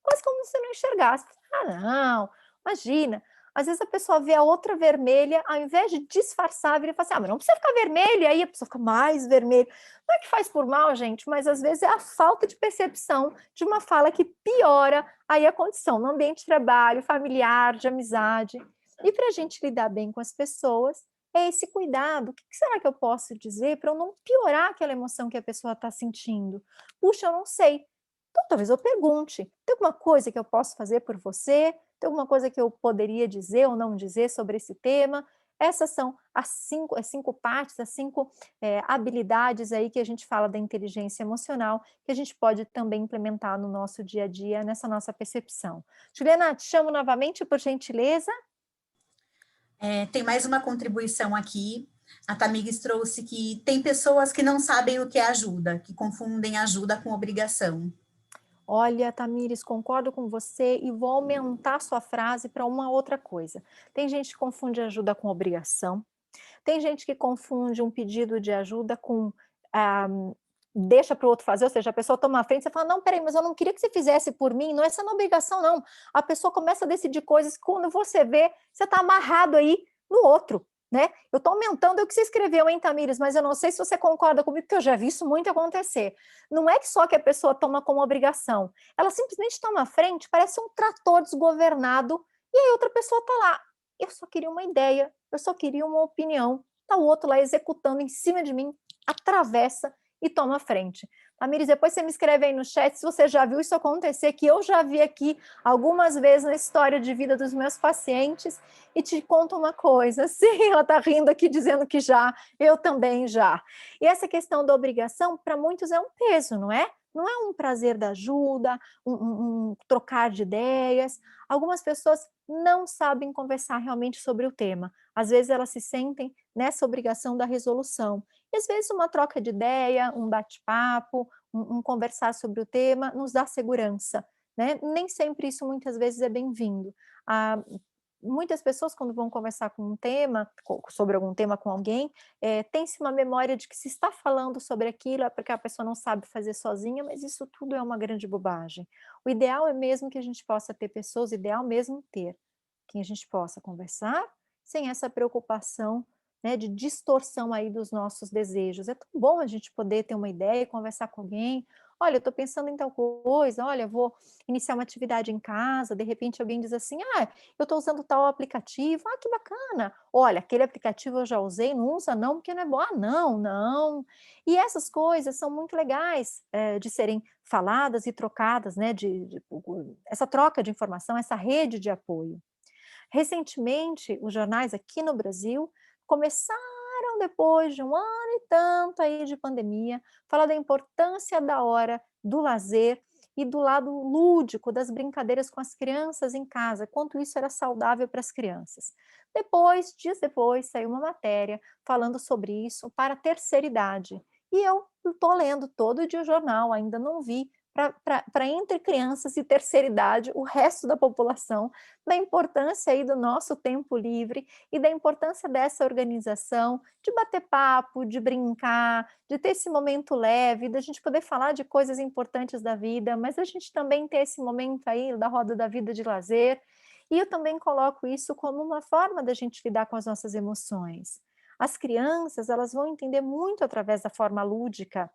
quase como se não enxergasse. Ah, não, imagina. Às vezes a pessoa vê a outra vermelha, ao invés de disfarçar, vira e fala assim, mas não precisa ficar vermelha, aí a pessoa fica mais vermelha. Não é que faz por mal, gente, mas às vezes é a falta de percepção de uma fala que piora aí a condição no ambiente de trabalho, familiar, de amizade. E para a gente lidar bem com as pessoas, é esse cuidado. O que será que eu posso dizer para eu não piorar aquela emoção que a pessoa está sentindo? Puxa, eu não sei. Então, talvez eu pergunte: tem alguma coisa que eu posso fazer por você? Tem alguma coisa que eu poderia dizer ou não dizer sobre esse tema? Essas são as cinco partes, as cinco habilidades aí que a gente fala da inteligência emocional, que a gente pode também implementar no nosso dia a dia, nessa nossa percepção. Juliana, te chamo novamente, por gentileza. Tem mais uma contribuição aqui. A Tamires trouxe que tem pessoas que não sabem o que é ajuda, que confundem ajuda com obrigação. Olha, Tamires, concordo com você e vou aumentar sua frase para uma outra coisa. Tem gente que confunde ajuda com obrigação, tem gente que confunde um pedido de ajuda com deixa para o outro fazer, ou seja, a pessoa toma a frente e você fala, não, peraí, mas eu não queria que você fizesse por mim, não, essa não é obrigação, não. A pessoa começa a decidir coisas que quando você vê, você está amarrado aí no outro, né? Eu estou aumentando o que você escreveu, hein, Tamires, mas eu não sei se você concorda comigo, porque eu já vi isso muito acontecer. Não é que só que a pessoa toma como obrigação, ela simplesmente toma a frente, parece um trator desgovernado, e aí outra pessoa está lá. Eu só queria uma ideia, eu só queria uma opinião. Está o outro lá executando em cima de mim, atravessa e toma a frente. Tamires, depois você me escreve aí no chat se você já viu isso acontecer, que eu já vi aqui algumas vezes na história de vida dos meus pacientes, e te conto uma coisa, sim, ela está rindo aqui dizendo que já, eu também já. E essa questão da obrigação, para muitos é um peso, não é? Não é um prazer da ajuda, um trocar de ideias. Algumas pessoas não sabem conversar realmente sobre o tema. Às vezes elas se sentem nessa obrigação da resolução. E às vezes uma troca de ideia, um bate-papo, um conversar sobre o tema nos dá segurança, né? Nem sempre isso muitas vezes é bem-vindo. Muitas pessoas quando vão conversar com um tema, sobre algum tema com alguém, tem-se uma memória de que se está falando sobre aquilo é porque a pessoa não sabe fazer sozinha, mas isso tudo é uma grande bobagem. O ideal é mesmo que a gente possa ter pessoas, ideal mesmo ter, que a gente possa conversar sem essa preocupação, né, de distorção aí dos nossos desejos. É tão bom a gente poder ter uma ideia, conversar com alguém, olha, eu estou pensando em tal coisa, olha, eu vou iniciar uma atividade em casa, de repente alguém diz assim, eu estou usando tal aplicativo, que bacana, olha, aquele aplicativo eu já usei, não usa não, porque não é bom, não, não. E essas coisas são muito legais de serem faladas e trocadas, né, essa troca de informação, essa rede de apoio. Recentemente, os jornais aqui no Brasil começaram, depois de um ano e tanto aí de pandemia, falar da importância da hora do lazer e do lado lúdico das brincadeiras com as crianças em casa, quanto isso era saudável para as crianças. Depois, dias depois, saiu uma matéria falando sobre isso para a terceira idade. E eu estou lendo todo dia o jornal, ainda não vi, para entre crianças e terceira idade, o resto da população, da importância aí do nosso tempo livre e da importância dessa organização, de bater papo, de brincar, de ter esse momento leve, da gente poder falar de coisas importantes da vida, mas a gente também ter esse momento aí da roda da vida de lazer. E eu também coloco isso como uma forma da gente lidar com as nossas emoções. As crianças, elas vão entender muito através da forma lúdica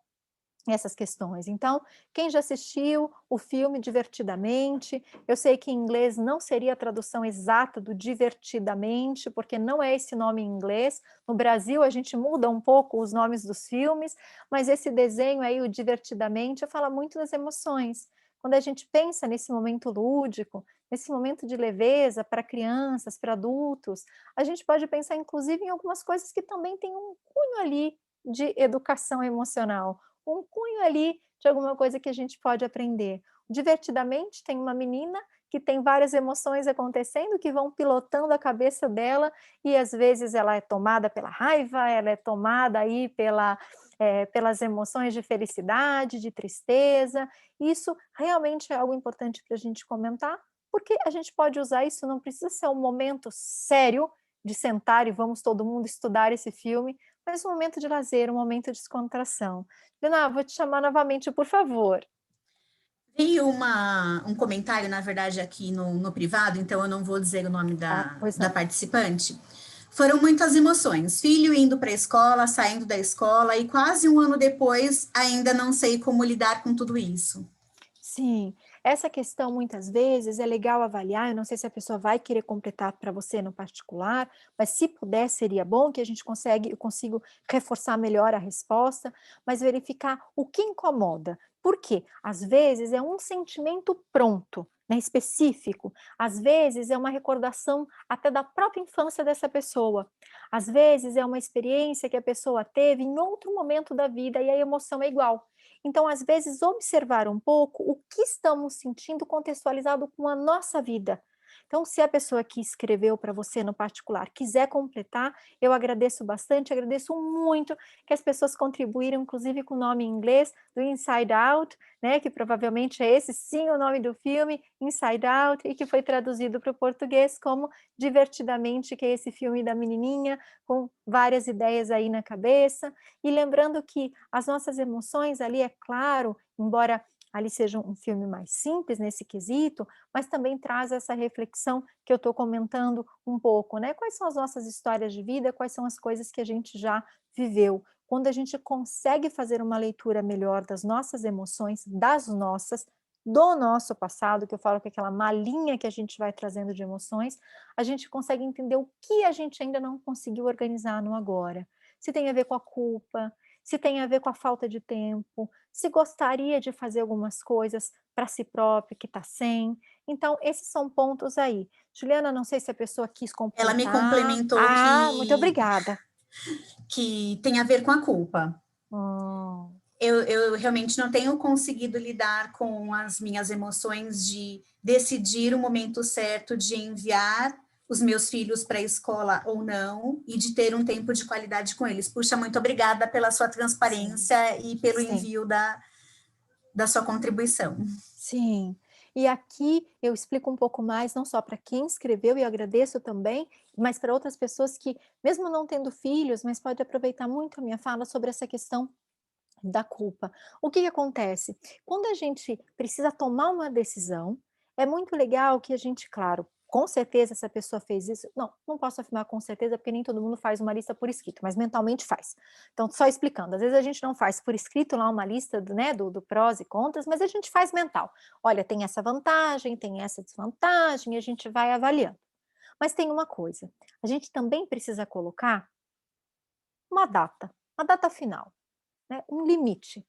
essas questões. Então, quem já assistiu o filme Divertidamente, eu sei que em inglês não seria a tradução exata do Divertidamente, porque não é esse nome em inglês. No Brasil, a gente muda um pouco os nomes dos filmes, mas esse desenho aí, o Divertidamente, fala muito das emoções. Quando a gente pensa nesse momento lúdico, nesse momento de leveza para crianças, para adultos, a gente pode pensar, inclusive, em algumas coisas que também têm um cunho ali de educação emocional, um cunho ali de alguma coisa que a gente pode aprender. Divertidamente, tem uma menina que tem várias emoções acontecendo, que vão pilotando a cabeça dela, e às vezes ela é tomada pela raiva, ela é tomada aí pelas emoções de felicidade, de tristeza. Isso realmente é algo importante para a gente comentar, porque a gente pode usar isso, não precisa ser um momento sério de sentar e vamos todo mundo estudar esse filme, mas um momento de lazer, um momento de descontração. Lina, vou te chamar novamente, por favor. Veio um comentário, na verdade, aqui no privado, então eu não vou dizer o nome Pois da não. participante. Foram muitas emoções. Filho indo para a escola, saindo da escola, e quase um ano depois, ainda não sei como lidar com tudo isso. Sim, essa questão muitas vezes é legal avaliar, eu não sei se a pessoa vai querer completar para você no particular, mas se puder seria bom que eu consigo reforçar melhor a resposta, mas verificar o que incomoda. Por quê? Às vezes é um sentimento pronto, né, específico, às vezes é uma recordação até da própria infância dessa pessoa, às vezes é uma experiência que a pessoa teve em outro momento da vida e a emoção é igual. Então, às vezes, observar um pouco o que estamos sentindo contextualizado com a nossa vida. Então, se a pessoa que escreveu para você no particular quiser completar, eu agradeço bastante, agradeço muito que as pessoas contribuíram, inclusive com o nome em inglês, do Inside Out, né, que provavelmente é esse sim o nome do filme, Inside Out, e que foi traduzido para o português como Divertidamente, que é esse filme da menininha, com várias ideias aí na cabeça. E lembrando que as nossas emoções ali, é claro, embora ali seja um filme mais simples nesse quesito, mas também traz essa reflexão que eu estou comentando um pouco, né? Quais são as nossas histórias de vida, quais são as coisas que a gente já viveu. Quando a gente consegue fazer uma leitura melhor das nossas emoções, do nosso passado, que eu falo que é aquela malinha que a gente vai trazendo de emoções, a gente consegue entender o que a gente ainda não conseguiu organizar no agora. Se tem a ver com a culpa, se tem a ver com a falta de tempo, se gostaria de fazer algumas coisas para si próprio que está sem. Então, esses são pontos aí. Juliana, não sei se a pessoa quis Ela me completar. complementou Muito obrigada. que tem a ver com a culpa. Hum, Eu realmente não tenho conseguido lidar com as minhas emoções de decidir o momento certo de enviar os meus filhos para a escola ou não, e de ter um tempo de qualidade com eles. Puxa, muito obrigada pela sua transparência e pelo sim. envio da sua contribuição. Sim, e aqui eu explico um pouco mais, não só para quem escreveu, e eu agradeço também, mas para outras pessoas que, mesmo não tendo filhos, mas pode aproveitar muito a minha fala sobre essa questão da culpa. O que que acontece? Quando a gente precisa tomar uma decisão, é muito legal que a gente, claro, com certeza essa pessoa fez isso. Não posso afirmar com certeza, porque nem todo mundo faz uma lista por escrito, mas mentalmente faz. Então, só explicando, às vezes a gente não faz por escrito lá uma lista do prós e contras, mas a gente faz mental. Olha, tem essa vantagem, tem essa desvantagem, e a gente vai avaliando. Mas tem uma coisa, a gente também precisa colocar uma data final, né? Um limite.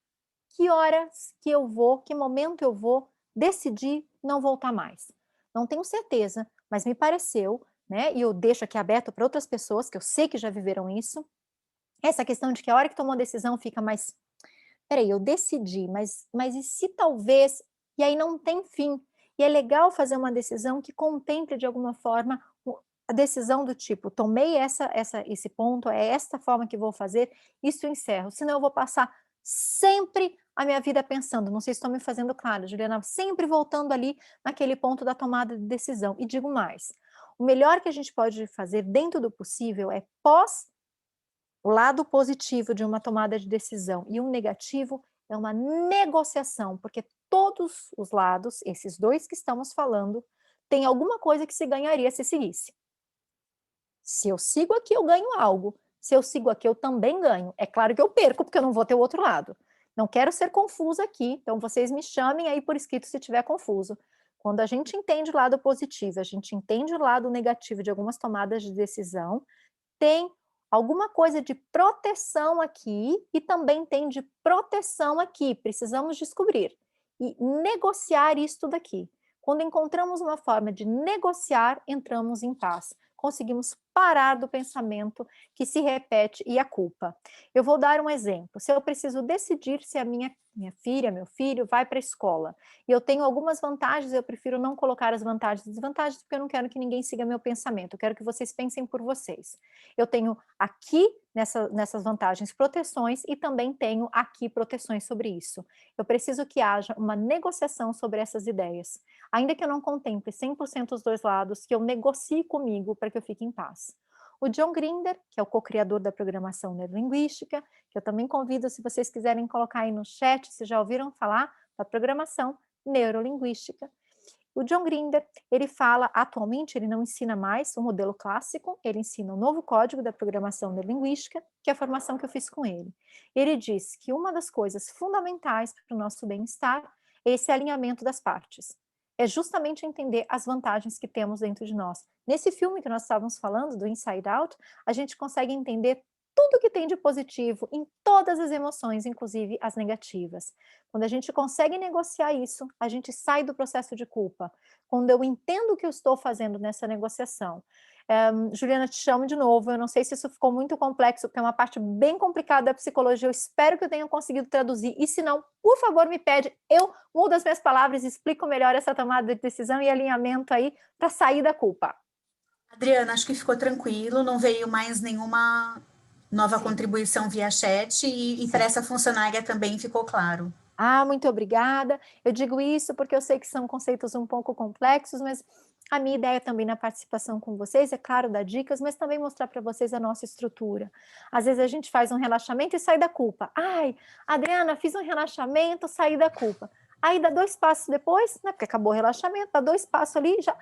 Que horas que eu vou, que momento eu vou decidir não voltar mais. Não tenho certeza, mas me pareceu, né? E eu deixo aqui aberto para outras pessoas que eu sei que já viveram isso. Essa questão de que a hora que tomou a decisão fica mais, peraí, eu decidi, mas e se talvez, e aí não tem fim. E é legal fazer uma decisão que contemple de alguma forma a decisão do tipo, tomei esse ponto, é esta forma que vou fazer, isso eu encerro, senão eu vou passar sempre a minha vida pensando, não sei se estou me fazendo claro, Juliana, sempre voltando ali naquele ponto da tomada de decisão. E digo mais, o melhor que a gente pode fazer dentro do possível é o lado positivo de uma tomada de decisão e um negativo é uma negociação, porque todos os lados, esses dois que estamos falando, tem alguma coisa que se ganharia se seguisse. Se eu sigo aqui, eu ganho algo. Se eu sigo aqui, eu também ganho. É claro que eu perco, porque eu não vou ter o outro lado. Não quero ser confusa aqui, então vocês me chamem aí por escrito se estiver confuso. Quando a gente entende o lado positivo, a gente entende o lado negativo de algumas tomadas de decisão, tem alguma coisa de proteção aqui e também tem de proteção aqui. Precisamos descobrir e negociar isto daqui. Quando encontramos uma forma de negociar, entramos em paz. Conseguimos parar do pensamento que se repete e a culpa. Eu vou dar um exemplo. Se eu preciso decidir se a minha filha, meu filho, vai para a escola, e eu tenho algumas vantagens, eu prefiro não colocar as vantagens e desvantagens, porque eu não quero que ninguém siga meu pensamento, eu quero que vocês pensem por vocês. Eu tenho aqui, nessas vantagens, proteções, e também tenho aqui proteções sobre isso. Eu preciso que haja uma negociação sobre essas ideias. Ainda que eu não contemple 100% os dois lados, que eu negocie comigo para que eu fique em paz. O John Grinder, que é o co-criador da programação neurolinguística, que eu também convido, se vocês quiserem colocar aí no chat, se já ouviram falar da programação neurolinguística. O John Grinder, ele fala, atualmente, ele não ensina mais o modelo clássico, ele ensina o novo código da programação neurolinguística, que é a formação que eu fiz com ele. Ele diz que uma das coisas fundamentais para o nosso bem-estar é esse alinhamento das partes. É justamente entender as vantagens que temos dentro de nós. Nesse filme que nós estávamos falando, do Inside Out, a gente consegue entender tudo que tem de positivo em todas as emoções, inclusive as negativas. Quando a gente consegue negociar isso, a gente sai do processo de culpa. Quando eu entendo o que eu estou fazendo nessa negociação. Juliana, te chamo de novo, eu não sei se isso ficou muito complexo, porque é uma parte bem complicada da psicologia, eu espero que eu tenha conseguido traduzir, e se não, por favor, me pede, eu mudo as minhas palavras e explico melhor essa tomada de decisão e alinhamento aí para sair da culpa. Adriana, acho que ficou tranquilo, não veio mais nenhuma nova contribuição via chat e para essa funcionária também ficou claro. Muito obrigada. Eu digo isso porque eu sei que são conceitos um pouco complexos, mas a minha ideia também na participação com vocês é, claro, dar dicas, mas também mostrar para vocês a nossa estrutura. Às vezes a gente faz um relaxamento e sai da culpa. Ai, Adriana, fiz um relaxamento, saí da culpa. Aí dá 2 passos depois, né, porque acabou o relaxamento, dá 2 passos ali, já...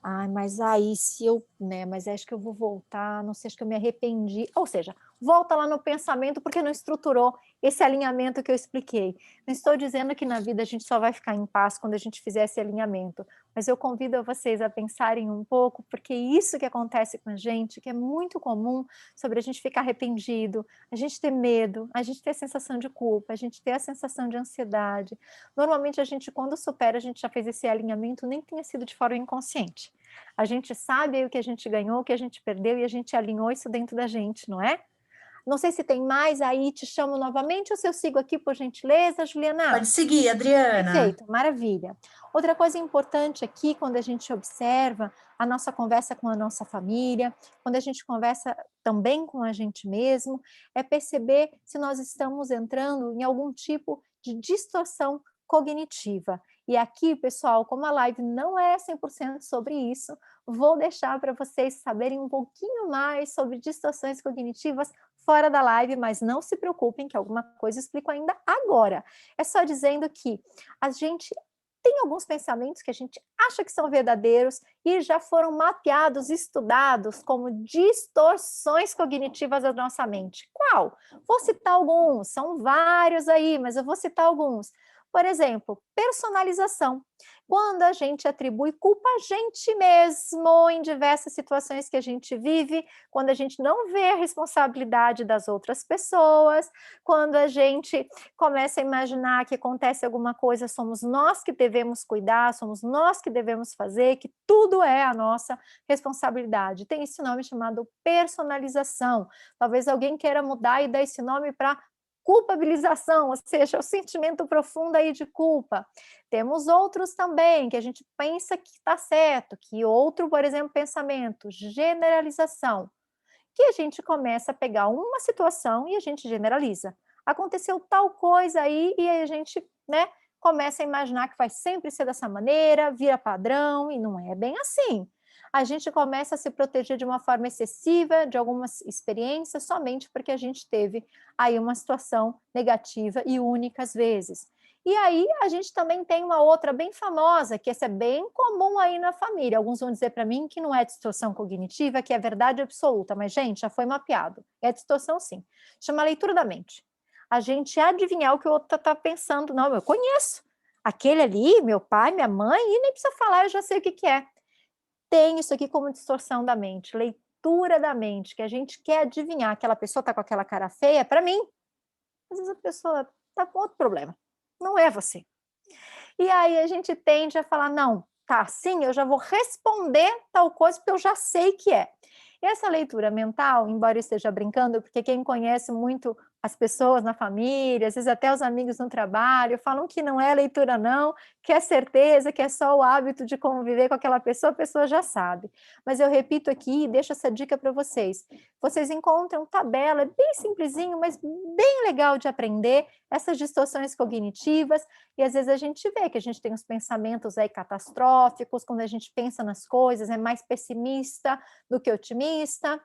Ai, mas aí se eu, né, mas acho que eu vou voltar, não sei, acho que eu me arrependi. Ou seja, volta lá no pensamento porque não estruturou esse alinhamento que eu expliquei. Não estou dizendo que na vida a gente só vai ficar em paz quando a gente fizer esse alinhamento, mas eu convido vocês a pensarem um pouco, porque isso que acontece com a gente, que é muito comum, sobre a gente ficar arrependido, a gente ter medo, a gente ter a sensação de culpa, a gente ter a sensação de ansiedade. Normalmente a gente, quando supera, a gente já fez esse alinhamento, nem tenha sido de forma inconsciente. A gente sabe aí o que a gente ganhou, o que a gente perdeu, e a gente alinhou isso dentro da gente, não é? Não sei se tem mais aí, te chamo novamente, ou se eu sigo aqui, por gentileza, Juliana? Pode seguir, Adriana. Perfeito, maravilha. Outra coisa importante aqui, quando a gente observa a nossa conversa com a nossa família, quando a gente conversa também com a gente mesmo, é perceber se nós estamos entrando em algum tipo de distorção cognitiva. E aqui, pessoal, como a live não é 100% sobre isso, vou deixar para vocês saberem um pouquinho mais sobre distorções cognitivas fora da live, mas não se preocupem que alguma coisa eu explico ainda agora. É só dizendo que a gente tem alguns pensamentos que a gente acha que são verdadeiros e já foram mapeados, estudados como distorções cognitivas da nossa mente. Qual? Vou citar alguns, são vários aí, mas eu vou citar alguns. Por exemplo, personalização. Quando a gente atribui culpa a gente mesmo em diversas situações que a gente vive, quando a gente não vê a responsabilidade das outras pessoas, quando a gente começa a imaginar que acontece alguma coisa, somos nós que devemos cuidar, somos nós que devemos fazer, que tudo é a nossa responsabilidade. Tem esse nome chamado personalização. Talvez alguém queira mudar e dar esse nome para culpabilização, ou seja, o sentimento profundo aí de culpa. Temos outros também, que a gente pensa que está certo, que outro, por exemplo, pensamento, generalização, que a gente começa a pegar uma situação e a gente generaliza. Aconteceu tal coisa aí e aí a gente, né, começa a imaginar que vai sempre ser dessa maneira, vira padrão e não é bem assim. A gente começa a se proteger de uma forma excessiva de algumas experiências somente porque a gente teve aí uma situação negativa e única às vezes. E aí a gente também tem uma outra bem famosa, que essa é bem comum aí na família. Alguns vão dizer para mim que não é distorção cognitiva, que é verdade absoluta, mas gente, já foi mapeado. É distorção sim. Chama leitura da mente. A gente adivinhar o que o outro está pensando. Não, eu conheço. Aquele ali, meu pai, minha mãe, e nem precisa falar, eu já sei o que é. Tem isso aqui como distorção da mente, leitura da mente, que a gente quer adivinhar, aquela pessoa está com aquela cara feia, para mim, às vezes a pessoa está com outro problema, não é você. E aí a gente tende a falar, não, tá, sim, eu já vou responder tal coisa porque eu já sei que é. E essa leitura mental, embora eu esteja brincando, porque quem conhece muito as pessoas na família, às vezes até os amigos no trabalho, falam que não é leitura não, que é certeza, que é só o hábito de conviver com aquela pessoa, a pessoa já sabe. Mas eu repito aqui e deixo essa dica para vocês. Vocês encontram tabela, é bem simplesinho, mas bem legal de aprender, essas distorções cognitivas, e às vezes a gente vê que a gente tem os pensamentos aí catastróficos, quando a gente pensa nas coisas, é mais pessimista do que otimista.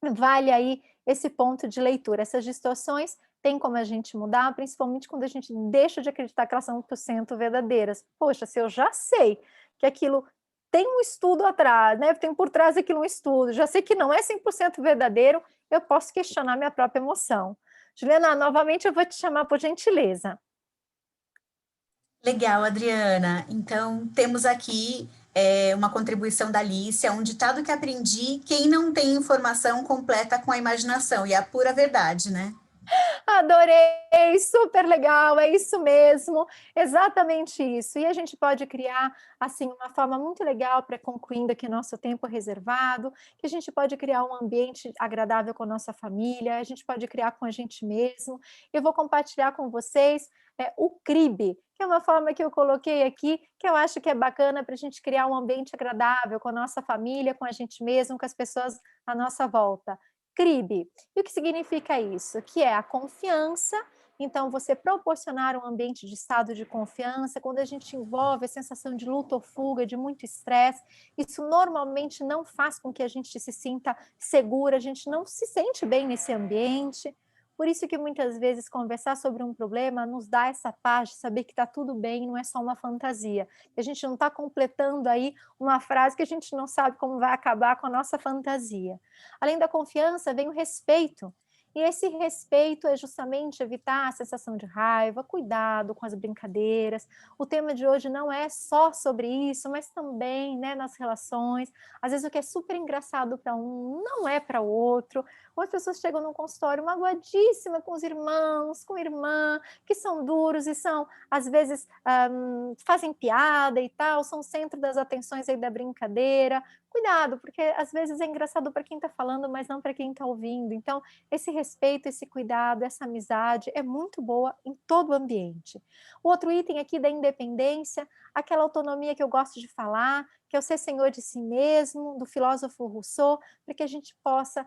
Vale aí esse ponto de leitura. Essas distorções tem como a gente mudar, principalmente quando a gente deixa de acreditar que elas são 100% verdadeiras. Poxa, se eu já sei que aquilo tem um estudo atrás, né? Tem por trás daquilo um estudo, já sei que não é 100% verdadeiro, eu posso questionar minha própria emoção. Juliana, novamente eu vou te chamar por gentileza. Legal, Adriana. Então, temos aqui uma contribuição da Alicia, um ditado que aprendi: quem não tem informação completa com a imaginação, e é a pura verdade, né? Adorei, super legal, é isso mesmo, exatamente isso. E a gente pode criar, assim, uma forma muito legal para concluindo aqui nosso tempo reservado, que a gente pode criar um ambiente agradável com a nossa família, a gente pode criar com a gente mesmo. Eu vou compartilhar com vocês o CRIB, que é uma forma que eu coloquei aqui, que eu acho que é bacana para a gente criar um ambiente agradável com a nossa família, com a gente mesmo, com as pessoas à nossa volta. CRIB. E o que significa isso? Que é a confiança, então você proporcionar um ambiente de estado de confiança, quando a gente envolve a sensação de luta ou fuga, de muito estresse, isso normalmente não faz com que a gente se sinta segura, a gente não se sente bem nesse ambiente. Por isso que muitas vezes conversar sobre um problema nos dá essa paz de saber que está tudo bem, não é só uma fantasia. A gente não está completando aí uma frase que a gente não sabe como vai acabar com a nossa fantasia. Além da confiança, vem o respeito. E esse respeito é justamente evitar a sensação de raiva, cuidado com as brincadeiras. O tema de hoje não é só sobre isso, mas também, né, nas relações. Às vezes o que é super engraçado para um não é para o outro. Ou as pessoas chegam num consultório magoadíssima com os irmãos, com a irmã, que são duros e são, às vezes, fazem piada e tal, são o centro das atenções aí da brincadeira. Cuidado, porque às vezes é engraçado para quem está falando, mas não para quem está ouvindo. Então, esse respeito, esse cuidado, essa amizade é muito boa em todo o ambiente. O outro item aqui da independência, aquela autonomia que eu gosto de falar, que é o ser senhor de si mesmo, do filósofo Rousseau, para que a gente possa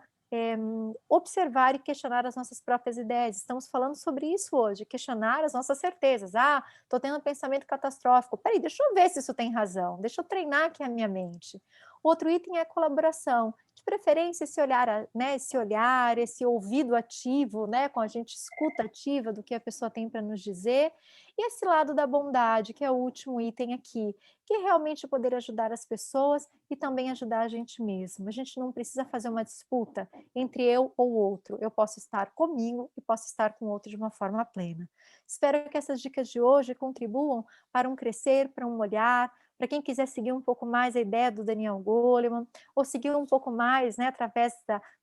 observar e questionar as nossas próprias ideias. Estamos falando sobre isso hoje, questionar as nossas certezas. Ah, estou tendo um pensamento catastrófico. Peraí, deixa eu ver se isso tem razão. Deixa eu treinar aqui a minha mente. Outro item é a colaboração. De preferência, esse olhar, né, esse ouvido ativo, né, com a gente escuta ativa do que a pessoa tem para nos dizer, e esse lado da bondade, que é o último item aqui, que é realmente poder ajudar as pessoas e também ajudar a gente mesmo. A gente não precisa fazer uma disputa entre eu ou outro. Eu posso estar comigo e posso estar com o outro de uma forma plena. Espero que essas dicas de hoje contribuam para um crescer, para um olhar, para quem quiser seguir um pouco mais a ideia do Daniel Goleman, ou seguir um pouco mais, né, através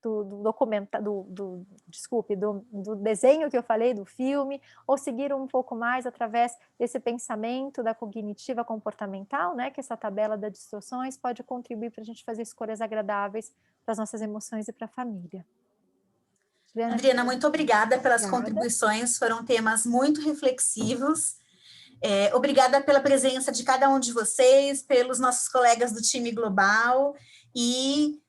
do desenho que eu falei, do filme, ou seguir um pouco mais através desse pensamento da cognitiva comportamental, né, que essa tabela das distorções pode contribuir para a gente fazer escolhas agradáveis para as nossas emoções e para a família. Adriana, muito obrigada pelas contribuições, foram temas muito reflexivos. Obrigada pela presença de cada um de vocês, pelos nossos colegas do time global, e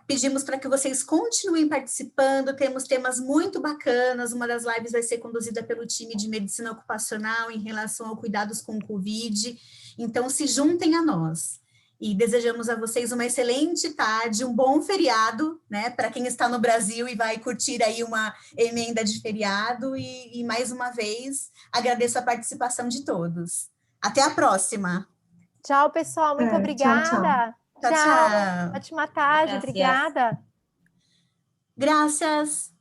pedimos para que vocês continuem participando, temos temas muito bacanas, uma das lives vai ser conduzida pelo time de medicina ocupacional em relação ao cuidados com o Covid, então se juntem a nós. E desejamos a vocês uma excelente tarde, um bom feriado, né, para quem está no Brasil e vai curtir aí uma emenda de feriado, e mais uma vez agradeço a participação de todos. Até a próxima. Tchau, pessoal, muito obrigada. Tchau. Ótima tarde, obrigada. Graças.